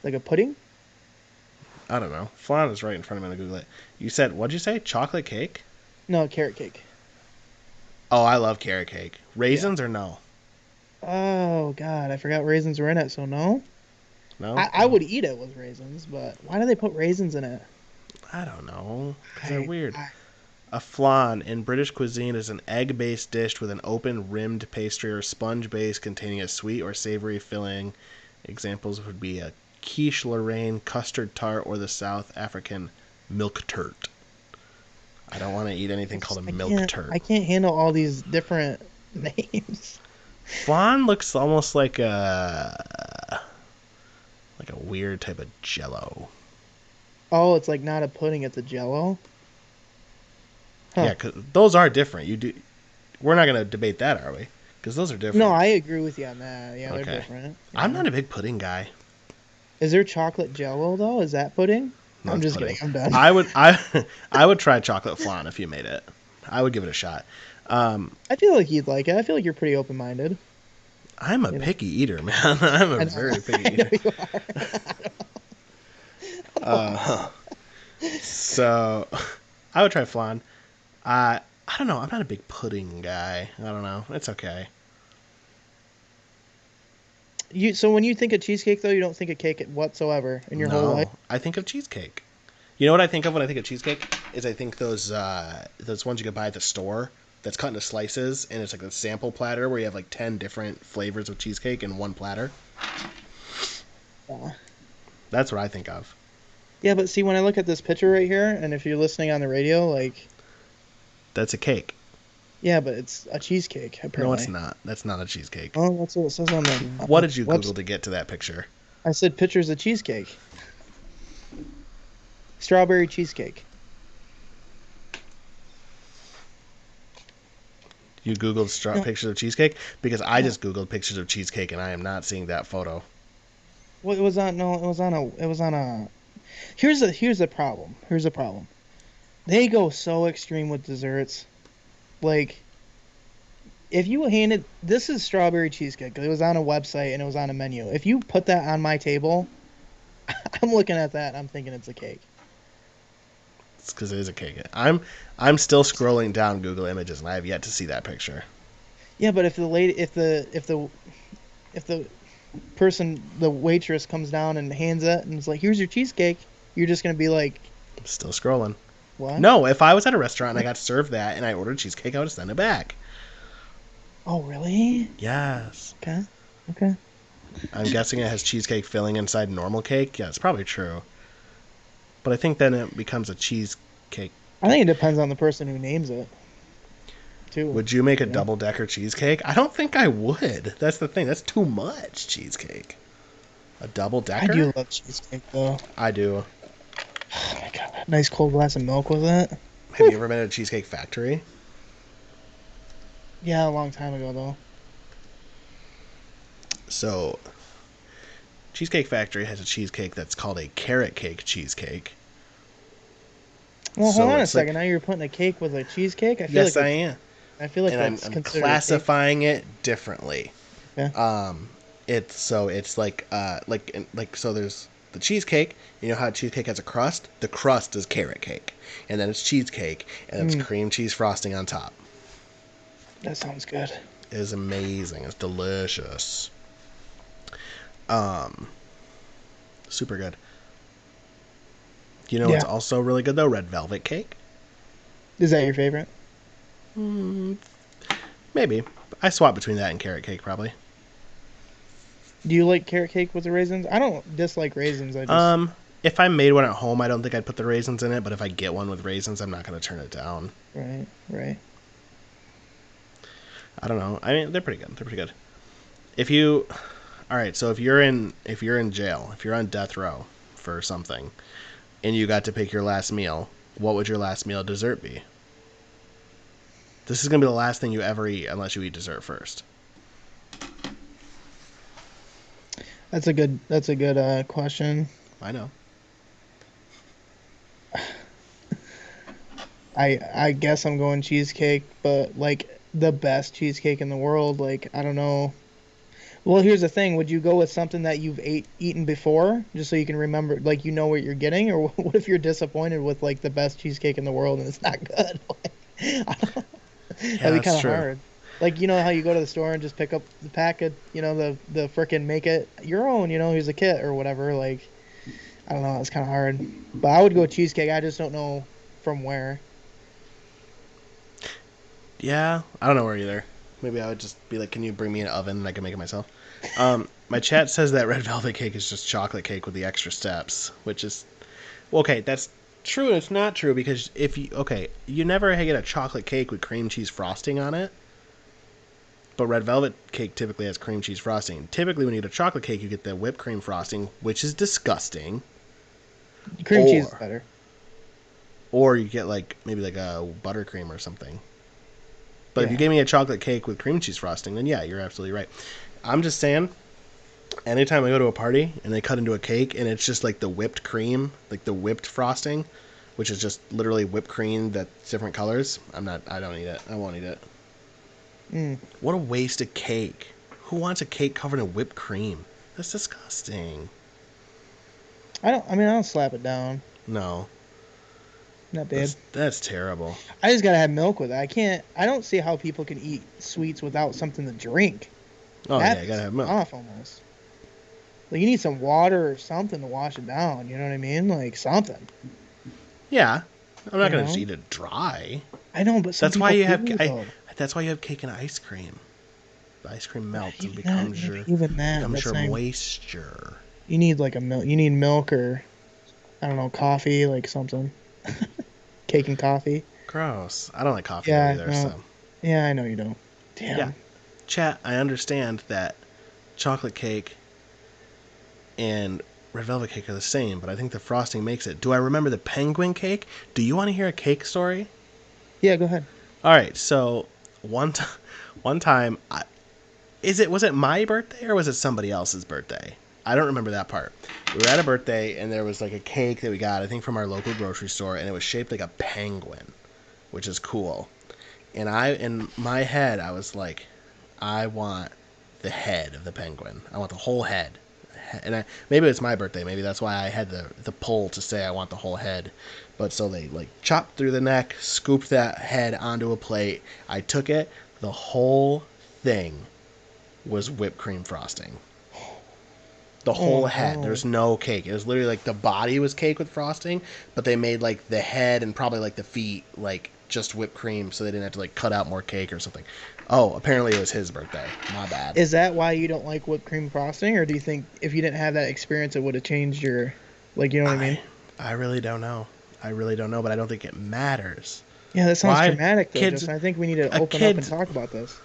Like a pudding? I don't know. Flan is right in front of me. I'm gonna Google it. You said what'd you say? Chocolate cake? No, carrot cake. Oh, I love carrot cake. Yeah. Raisins or no? Oh God, I forgot raisins were in it, so no. No. I would eat it with raisins, but why do they put raisins in it? I don't know. Because they're I, weird. I A flan in British cuisine is an egg-based dish with an open rimmed pastry or sponge base containing a sweet or savory filling. Examples would be a quiche Lorraine, custard tart, or the South African milk tart. I don't want to eat anything called a milk tart. I can't handle all these different names. Flan looks almost like a weird type of jello. Oh, it's like not a pudding, it's a jello. Huh. Yeah, 'cause those are different. We're not gonna debate that, are we? Because those are No, different. I agree with you on that. Yeah, they're Okay. different. I'm Yeah. not a big pudding guy. Is there chocolate jello though? Is that pudding? No, I'm it's just kidding. pudding. I'm done. I would try chocolate flan if you made it. I would give it a shot. I feel like you'd like it. I feel like you're pretty open-minded. I'm a You know. picky eater, man. I'm a I know, very picky I know eater. you are. Uh, so I would try flan. I don't know. I'm not a big pudding guy. I don't know. It's okay. So when you think of cheesecake though, you don't think of cake whatsoever in your whole life. No, I think of cheesecake. You know what I think of when I think of cheesecake? Is I think those ones you can buy at the store that's cut into slices and it's like a sample platter where you have like 10 different flavors of cheesecake in one platter. Yeah. That's what I think of. Yeah, but see, when I look at this picture right here, and if you're listening on the radio, like, That's a cake. Yeah, but it's a cheesecake No, it's apparently. not. That's not a cheesecake. Oh, that's what it says on What the did you Google website. to get to that picture? I said pictures of cheesecake. Strawberry cheesecake. You Googled No, pictures of cheesecake? Because I no. just Googled pictures of cheesecake and I am not seeing that photo. Well, it was on. No, it was on a. Here's the problem. Here's the problem. They go so extreme with desserts. Like, if you handed this is strawberry cheesecake. It was on a website and it was on a menu. If you put that on my table, I'm looking at that and I'm thinking it's a cake. It's because it is a cake. I'm still scrolling down Google Images and I have yet to see that picture. Yeah, but if the lady, if the person, the waitress comes down and hands it and is like, "Here's your cheesecake," you're just gonna be like, I'm still scrolling. "What? No, if I was at a restaurant and I got served that and I ordered cheesecake, I would have sent it back. Oh, really? Yes. Okay, okay." I'm guessing it has cheesecake filling inside normal cake. Yeah, it's probably true. But I think then it becomes a cheesecake. I think it depends on the person who names it, too. Would you make a You know? double decker cheesecake? I don't think I would. That's the thing. That's too much cheesecake. A double I decker? do love cheesecake though. I do. Oh my god, nice cold glass of milk with it. Have you ever been at a cheesecake factory? Yeah, a long time ago though. So, Cheesecake Factory has a cheesecake that's called a carrot cake cheesecake. Well, hold So on a it's like, second. Now you're putting a cake with a cheesecake. yes, I am. I feel like And I'm, that's I'm considered a cake. classifying it differently. Yeah. It's like so there's the cheesecake. You know how cheesecake has a crust? The crust is carrot cake, and then it's cheesecake, and it's Mm, cream cheese frosting on top. that sounds good. It is amazing. It's delicious. Um, Super good. You know it's Yeah. also really good though? Red velvet cake. Is that your favorite? Mm, maybe. I swap between that and carrot cake probably. Do you like carrot cake with the raisins? I don't dislike raisins. I just Um, if I made one at home, I don't think I'd put the raisins in it. But if I get one with raisins, I'm not gonna turn it down. right, right. I don't know. I mean, they're pretty good. They're pretty good. If you, all right. So if you're in jail, if you're on death row for something, and you got to pick your last meal, what would your last meal dessert be? This is gonna be the last thing you ever eat unless you eat dessert first. That's a good question. I know. I guess I'm going cheesecake, but like the best cheesecake in the world. Like I don't know. Well, here's the thing. Would you go with something that you've eaten before, just so you can remember, like you know what you're getting, or what if you're disappointed with like the best cheesecake in the world and it's not good? Yeah, That'd be that's kind of true. hard. Like you know how you go to the store and just pick up the packet, you know the frickin' make it your own, you know, here's a kit or whatever. Like I don't know, it's kind of hard. But I would go cheesecake. I just don't know from where. Yeah, I don't know where either. Maybe I would just be like, "Can you bring me an oven and I can make it myself?" My chat says that red velvet cake is just chocolate cake with the extra steps, which is well, okay. That's true and it's not true because if you okay, you never get a chocolate cake with cream cheese frosting on it. But red velvet cake typically has cream cheese frosting. Typically, when you get a chocolate cake, you get the whipped cream frosting, which is disgusting. Cream cheese is Or better. or you get like maybe like a buttercream or something. But if you Yeah. gave me a chocolate cake with cream cheese frosting, then yeah, you're absolutely right. I'm just saying, anytime I go to a party and they cut into a cake and it's just like the whipped cream, like the whipped frosting, which is just literally whipped cream that's different colors, I don't eat it. I won't eat it. Mm. What a waste of cake. Who wants a cake covered in whipped cream? That's disgusting. I don't. I mean, I don't slap it down. No, Not bad. that's terrible. I just gotta have milk with it. I can't. I don't see how people can eat sweets without something to drink. Oh yeah, That you gotta pisses have me milk. off almost. Like you need some water or something to wash it down. You know what I mean? Like something. Yeah, I'm not You gonna just know? eat it dry. I know, but some That's why people you have do though. that's why you have cake and ice cream. The ice cream melts and Even that. becomes That's your not. moisture. You need like a milk. You need milk or I don't know, coffee, like something. Cake and coffee. Gross. I don't like coffee though Yeah, either. no. So Yeah, I know you don't. Yeah. Damn. Chat, I understand that chocolate cake and red velvet cake are the same, but I think the frosting makes it. Do I remember the penguin cake? Do you want to hear a cake story? Yeah, go ahead. All right, so one t- one time, was it my birthday or was it somebody else's birthday? I don't remember that part. We were at a birthday and there was like a cake that we got, I think from our local grocery store, and it was shaped like a penguin, which is cool. And in my head, I was like, I want the head of the penguin. I want the whole head. And maybe it's my birthday. Maybe that's why I had the pull to say I want the whole head. But so they like chopped through the neck, scooped that head onto a plate. I took it. The whole thing was whipped cream frosting. The Oh whole head. no. There's no cake. It was literally like the body was cake with frosting, but they made like the head and probably like the feet like just whipped cream, so they didn't have to like cut out more cake or something. Oh, apparently it was his birthday. My bad. Is that why you don't like whipped cream frosting, or do you think if you didn't have that experience, it would have changed your, like, you know what I mean? I really don't know. I really don't know, but I don't think it matters. Yeah, that sounds Why traumatic though, kids? Justin. I think we need to A open up and kid. talk about this.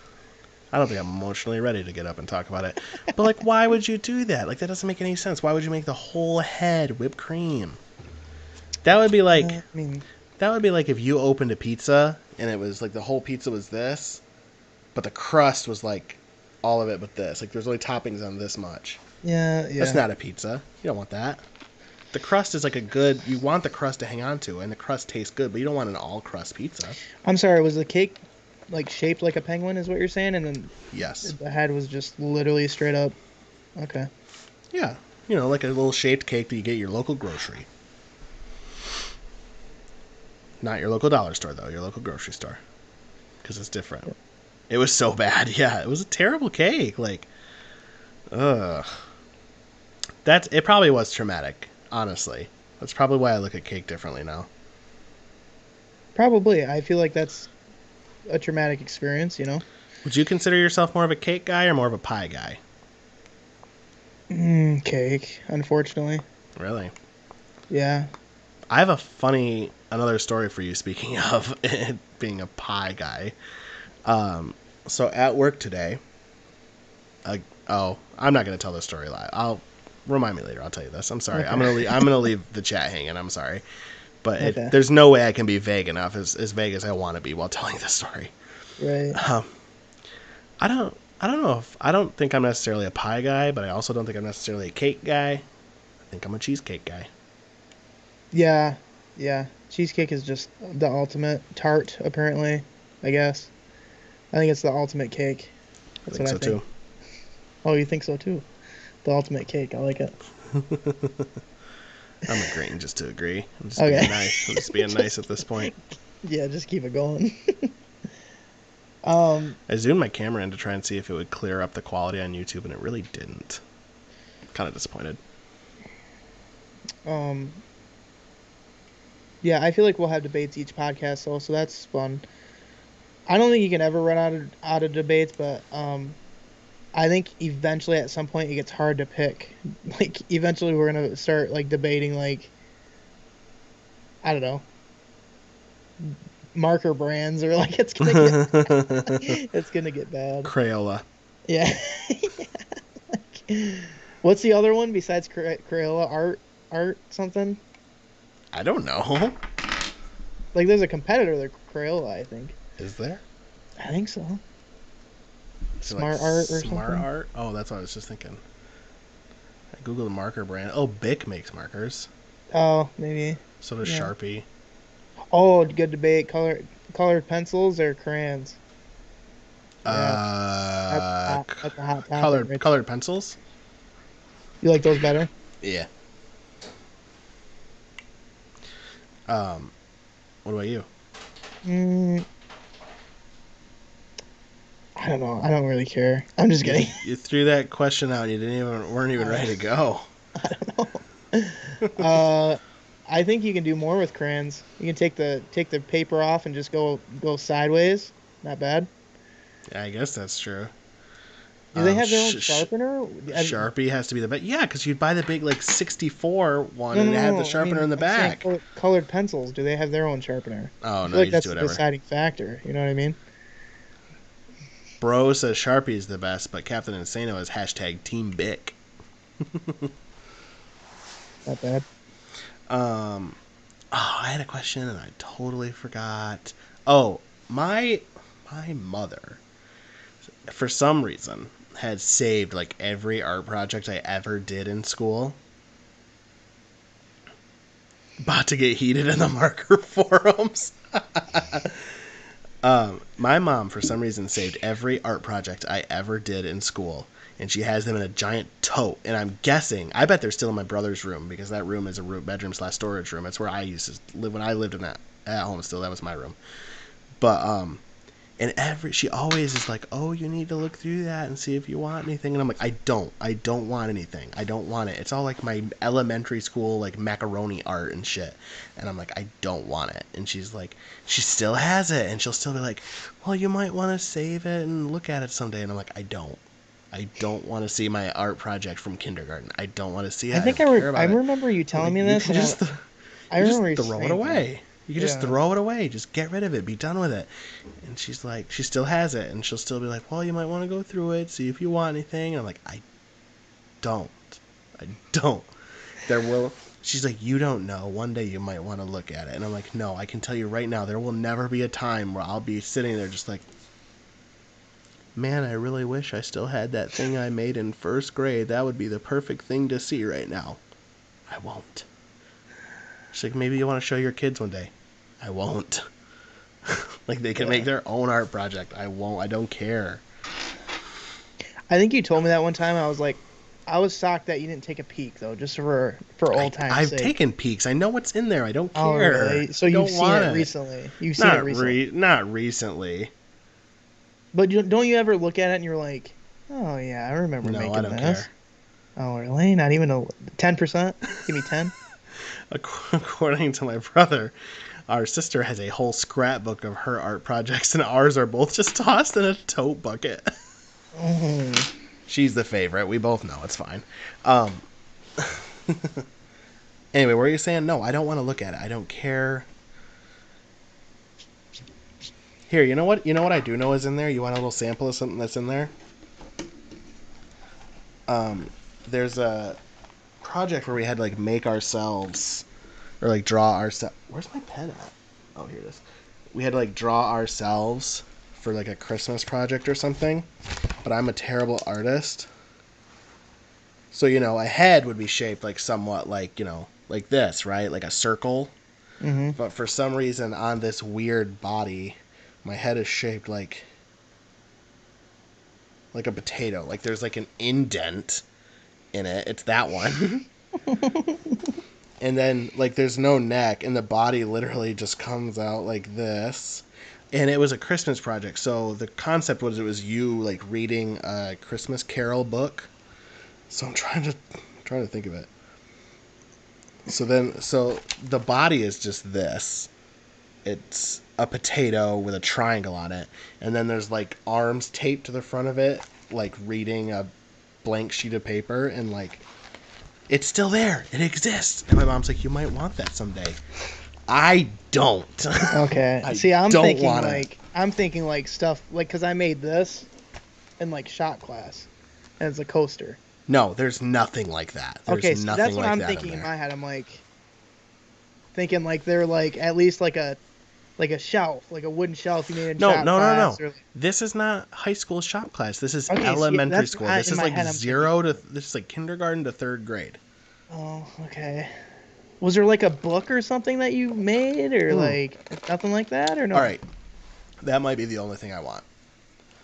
I don't think I'm emotionally ready to get up and talk about it. But like, why would you do that? Like, that doesn't make any sense. Why would you make the whole head whipped cream? That would be like I mean, if you opened a pizza and it was like the whole pizza was this, but the crust was like all of it but this. Like there's only toppings on this much. yeah, That's yeah. not a pizza. You don't want that. The crust is like you want the crust to hang on to, and the crust tastes good, but you don't want an all crust pizza. I'm sorry, was the cake like shaped like a penguin, is what you're saying, and then Yes. the head was just literally straight up? Okay. Yeah. You know, like a little shaped cake that you get at your local grocery. Not your local dollar store, though, your local grocery store. Because it's different. It was so bad. Yeah, it was a terrible cake. Like, ugh. It probably was traumatic, honestly. That's probably why I look at cake differently now. Probably. I feel like that's a traumatic experience, you know? Would you consider yourself more of a cake guy or more of a pie guy? Cake, unfortunately. Really? Yeah. I have another story for you, speaking of being a pie guy. So at work today, I'm not going to tell this story live. I'll remind me later. I'll tell you this. I'm sorry. Okay. I'm gonna leave the chat hanging. I'm sorry, but Okay. there's no way I can be vague enough as vague as I want to be while telling this story. Right. I don't think I'm necessarily a pie guy, but I also don't think I'm necessarily a cake guy. I think I'm a cheesecake guy. Yeah. Yeah. Cheesecake is just the ultimate tart, apparently, I guess. I think it's the ultimate cake. That's I think what so I think. too. Oh, you think so too? The ultimate cake. I like it. I'm agreeing just to agree. I'm just Okay. being nice. I'm just being nice at this point. Yeah, just keep it going. I zoomed my camera in to try and see if it would clear up the quality on YouTube, and it really didn't. Kind of disappointed. um, yeah, I feel like we'll have debates each podcast though, so that's fun. I don't think you can ever run out of debates, but I think eventually at some point it gets hard to pick. Like eventually we're gonna start like debating like I don't know marker brands or like it's gonna get bad. Crayola. Yeah. What's the other one besides Crayola? Art something? I don't know. Like there's a competitor to Crayola, I think. Is there? I think so. Is it Smart art or Smart something? art? Oh, that's what I was just thinking. I googled marker brand. Oh, Bic makes markers. Oh, maybe. So does Yeah. Sharpie. Oh, good debate. Colored pencils or crayons? Yeah, Uh, that's a hot topic, right? colored pencils. You like those better? Yeah. What about you? Mm, I don't know. I don't really care. I'm just kidding. You threw that question out. And you weren't even ready to go. I don't know. I think you can do more with crayons. You can take the paper off and just go sideways. Not bad. Yeah, I guess that's true. Do they have their own sharpener? Sharpie has to be the best. Yeah, because you'd buy the big like 64 one No, and no, it had the no. sharpener in the I'm saying back. colored pencils. Do they have their own sharpener? Oh I no, feel like you just that's do the whatever. deciding factor. You know what I mean? Bro says Sharpie is the best, but Captain Insano is hashtag Team Bic. Not bad. Oh, I had a question and I totally forgot. Oh, my mother, for some reason, had saved like every art project I ever did in school. About to get heated in the marker forums. My mom, for some reason, saved every art project I ever did in school, and she has them in a giant tote. And I'm guessing, I bet they're still in my brother's room because that room is a bedroom/storage room. It's where I used to live when I lived in that at home. Still, that was my room. But and she always is like, oh, you need to look through that and see if you want anything. And I'm like, I don't want anything. I don't want it. It's all like my elementary school like macaroni art and shit. And I'm like, I don't want it. And she's like, she still has it, and she'll still be like, well, you might want to save it and look at it someday. And I'm like, I don't want to see my art project from kindergarten. I don't want to see it. I think don't care I about it. remember you telling me You this. can And just I you remember you just throw it saying away. You can just Yeah. throw it away. Just get rid of it. Be done with it. And she's like, she still has it, and she'll still be like, well, you might want to go through it, see if you want anything. And I'm like, don't. I don't. There will. She's like, you don't know. One day you might want to look at it. And I'm like, no, I can tell you right now, there will never be a time where I'll be sitting there just like, man, I really wish I still had that thing I made in first grade. That would be the perfect thing to see right now. I won't. She's like, maybe you want to show your kids one day. I won't. Like, they can make their own art project. I won't. I don't care. I think you told me that one time. I was like, I was shocked that you didn't take a peek though, just for old times' I've sake. taken peeks. I know what's in there. I don't care. Oh, really? So you've seen it recently? You've seen it recently? Not recently. But don't you ever look at it and you're like, oh yeah, I remember No, making I don't this. care. Oh, really? Not even 10%? Give me 10. According to my brother, our sister has a whole scrapbook of her art projects, and ours are both just tossed in a tote bucket. Oh. She's the favorite. We both know it's fine. Anyway, what were you saying? No, I don't want to look at it. I don't care. Here, you know what? You know what I do know is in there? You want a little sample of something that's in there? There's a project where we had to like make ourselves or like draw ourselves. Where's my pen at? Oh, here it is. We had to like draw ourselves for like a Christmas project or something, but I'm a terrible artist. So, you know, a head would be shaped like somewhat like, you know, like this, right? Like a circle. Mm-hmm. But for some reason on this weird body, my head is shaped like a potato. Like there's like an indent in it. It's that one. And then like there's no neck, and the body literally just comes out like this. And it was a Christmas project, so the concept was it was you like reading a Christmas Carol book. So I'm trying to think of it. So the body is just this. It's a potato with a triangle on it, and then there's like arms taped to the front of it, like reading a blank sheet of paper, and like it's still there. It exists. And my mom's like, you might want that someday. I don't. Okay. See, I'm thinking like stuff like because I made this in like shop class, and it's a coaster. No, there's nothing like that. There's Okay, so nothing that's what like I'm that thinking in in there. my head. I'm like thinking like they're like at least like a shelf, like a wooden shelf you made in shop class. No. Or, This is not high school shop class. This is Okay, see, elementary that's school. what This in is my like head I'm this is like kindergarten to third grade. Oh, okay. Was there like a book or something that you made, or like nothing like that, or no? All right, that might be the only thing I want.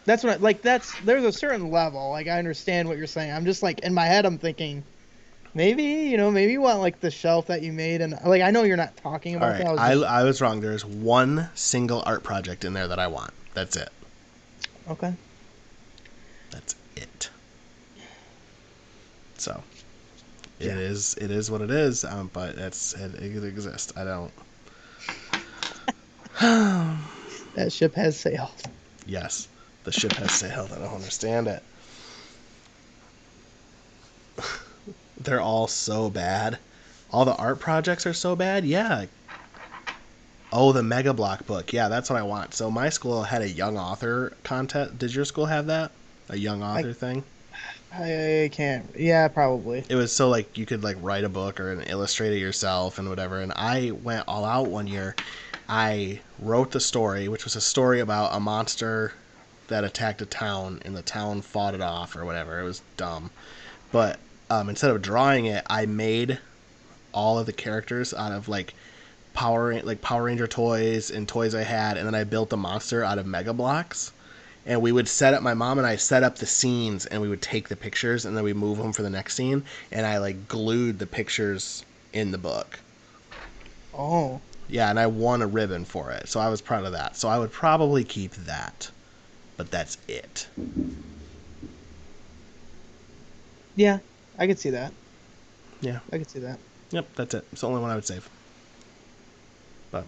That's what there's a certain level. Like I understand what you're saying. I'm just like in my head I'm thinking maybe you want like the shelf that you made, and like I know you're not talking All about right, that. I was wrong. There's one single art project in there that I want. That's it. Okay. That's it. So it is what it is. But it exists. I don't. That ship has sailed. Yes, the ship has sailed. I don't understand it. They're all so bad. All the art projects are so bad. Yeah. Oh, the Mega Block book. Yeah, that's what I want. So my school had a young author contest. Did your school have that? A young I author thing? I can't. Yeah, probably. It was so like you could like write a book or an illustrate it yourself and whatever. And I went all out one year. I wrote the story, which was a story about a monster that attacked a town and the town fought it off or whatever. It was dumb. But instead of drawing it, I made all of the characters out of like Power Ranger toys and toys I had, and then I built the monster out of Mega Blocks. And we would set up, my mom and I set up the scenes, and we would take the pictures, and then we move them for the next scene. And I like glued the pictures in the book. Oh. Yeah, and I won a ribbon for it, so I was proud of that. So I would probably keep that, but that's it. Yeah, I could see that. Yeah. I could see that. Yep, that's it. It's the only one I would save. But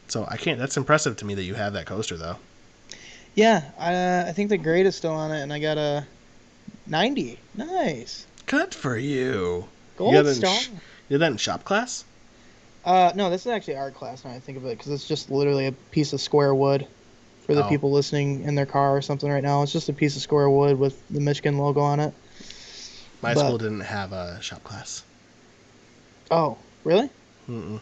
so I can't. That's impressive to me that you have that coaster, though. Yeah, I think the grade is still on it, and I got a 90. Nice. Good for you. You Gold got star. you did that in shop class? No, this is actually art class now I think of it, because it's just literally a piece of square wood for the Oh. people listening in their car or something right now. It's just a piece of square wood with the Michigan logo on it. My But- school didn't have a shop class. Oh, really? Mm-mm.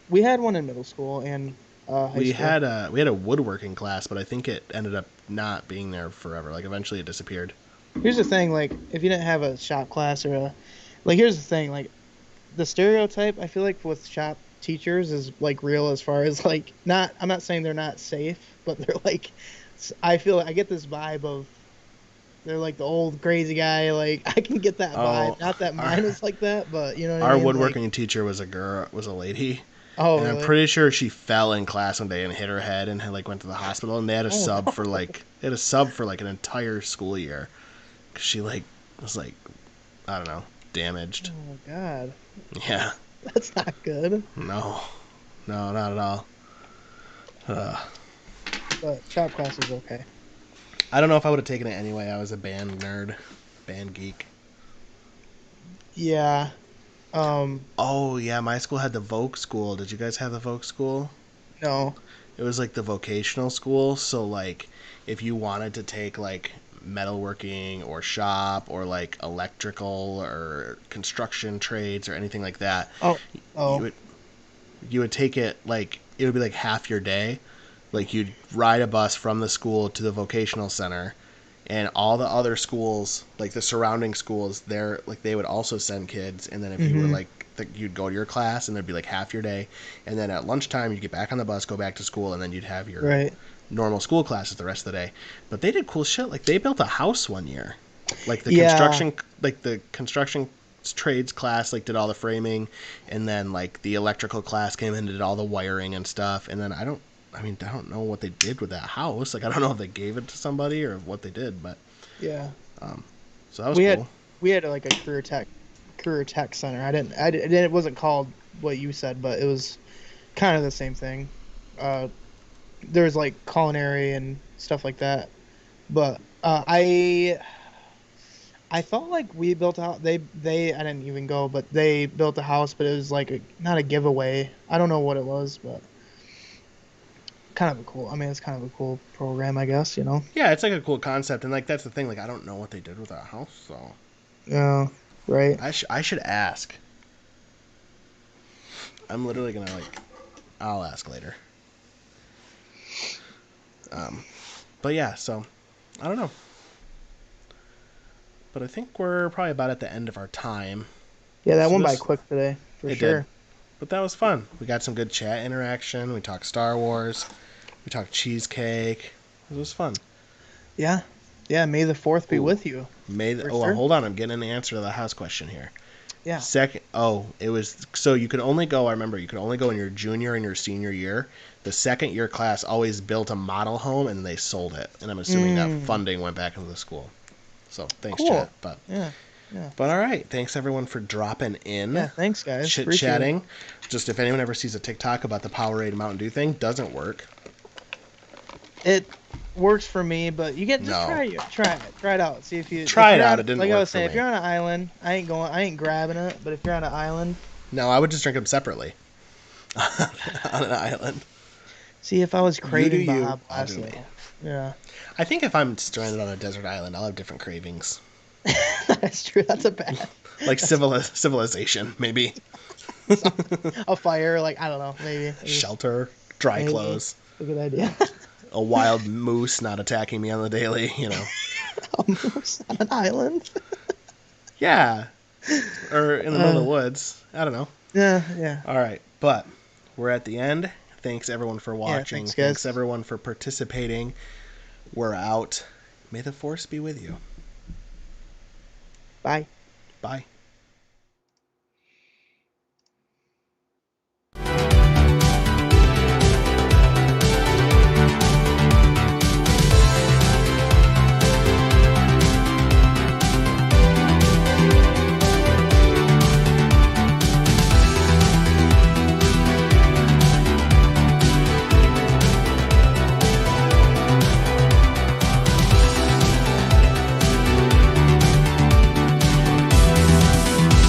We had one in middle school and high We school. had a woodworking class, but I think it ended up not being there forever. Like eventually it disappeared. Here's the thing, like, if you didn't have a shop class or a... Like, here's the thing, like, the stereotype, I feel like, with shop teachers is, like, real as far as, like, not... I'm not saying they're not safe, but they're, like... I get this vibe of... They're, like, the old crazy guy, like, I can get that vibe. Not that mine is like that, but, you know what I Our mean? woodworking teacher was a lady. Oh, And really? I'm pretty sure she fell in class one day and hit her head and had, like went to the hospital, and they had a sub for like an entire school year. 'Cause she like was like, I don't know, damaged. Oh, God. Yeah. That's not good. No, not at all. But shop class is okay. I don't know if I would have taken it anyway. I was a band nerd, band geek. Yeah. Oh yeah, my school had the Voc school. Did you guys have the Voc school? No. It was like the vocational school. So like, if you wanted to take like metalworking or shop or like electrical or construction trades or anything like that, Oh. you would take it like it would be like half your day. Like you'd ride a bus from the school to the vocational center, and all the other schools, like the surrounding schools, they're like they would also send kids. And then if you were like you'd go to your class, and there'd be like half your day, and then at lunchtime you'd get back on the bus, go back to school, and then you'd have your Right. normal school classes the rest of the day. But they did cool shit. Like they built a house one year, like Yeah. the construction trades class like did all the framing, and then like the electrical class came in and did all the wiring and stuff. And then I don't know what they did with that house. Like I don't know if they gave it to somebody or what they did, but Yeah. so that was we cool. we had like a career tech center. It wasn't called what you said, but it was kind of the same thing. There was like culinary and stuff like that. But I thought like we built a house. They I didn't even go, but they built a house, but it was like not a giveaway. I don't know what it was, but kind of a cool. I mean, it's kind of a cool program, I guess. You know. Yeah, it's like a cool concept, and like that's the thing. Like I don't know what they did with that house, so Yeah. Right. I should ask. I'm literally gonna I'll ask later. But yeah, so I don't know. But I think we're probably about at the end of our time. Yeah, that So went by this- quick today, for It sure. did. But that was fun. We got some good chat interaction. We talked Star Wars. We talked Cheesecake. It was fun. Yeah. Yeah, may the 4th be Ooh. with you. For sure. Hold on. I'm getting an answer to the house question here. Yeah. It was, so you could only go, I remember, you could only go in your junior and your senior year. The second year class always built a model home and they sold it. And I'm assuming that funding went back into the school. So thanks, Cool. chat. But Yeah. all right. Thanks everyone for dropping in. Yeah, thanks, guys. Chit Appreciate chatting. Just if anyone ever sees a TikTok about the Powerade Mountain Dew thing, doesn't work. It works for me, but you get just No. try it out. See if you Try if it you're out, on- it didn't like I work was for saying, me. if you're on an island, I ain't grabbing it. But if you're on an island, No, I would just drink them separately. on an island. See, if I was You do craving you. Baja I'll Blast, do me. yeah, I think if I'm stranded on a desert island, I'll have different cravings. that's true. That's a bad. Like civilization, maybe. A fire, like I don't know, maybe. Shelter, dry Maybe. clothes, A good idea. a wild moose not attacking me on the daily, you know. A moose on an island. Yeah. Or in the middle of Uh, the woods. I don't know. yeah, yeah, All right. But we're at the end. Thanks everyone for yeah. watching. Thanks, Thanks guys. everyone for participating. We're out. May the force be with you. Bye. Bye.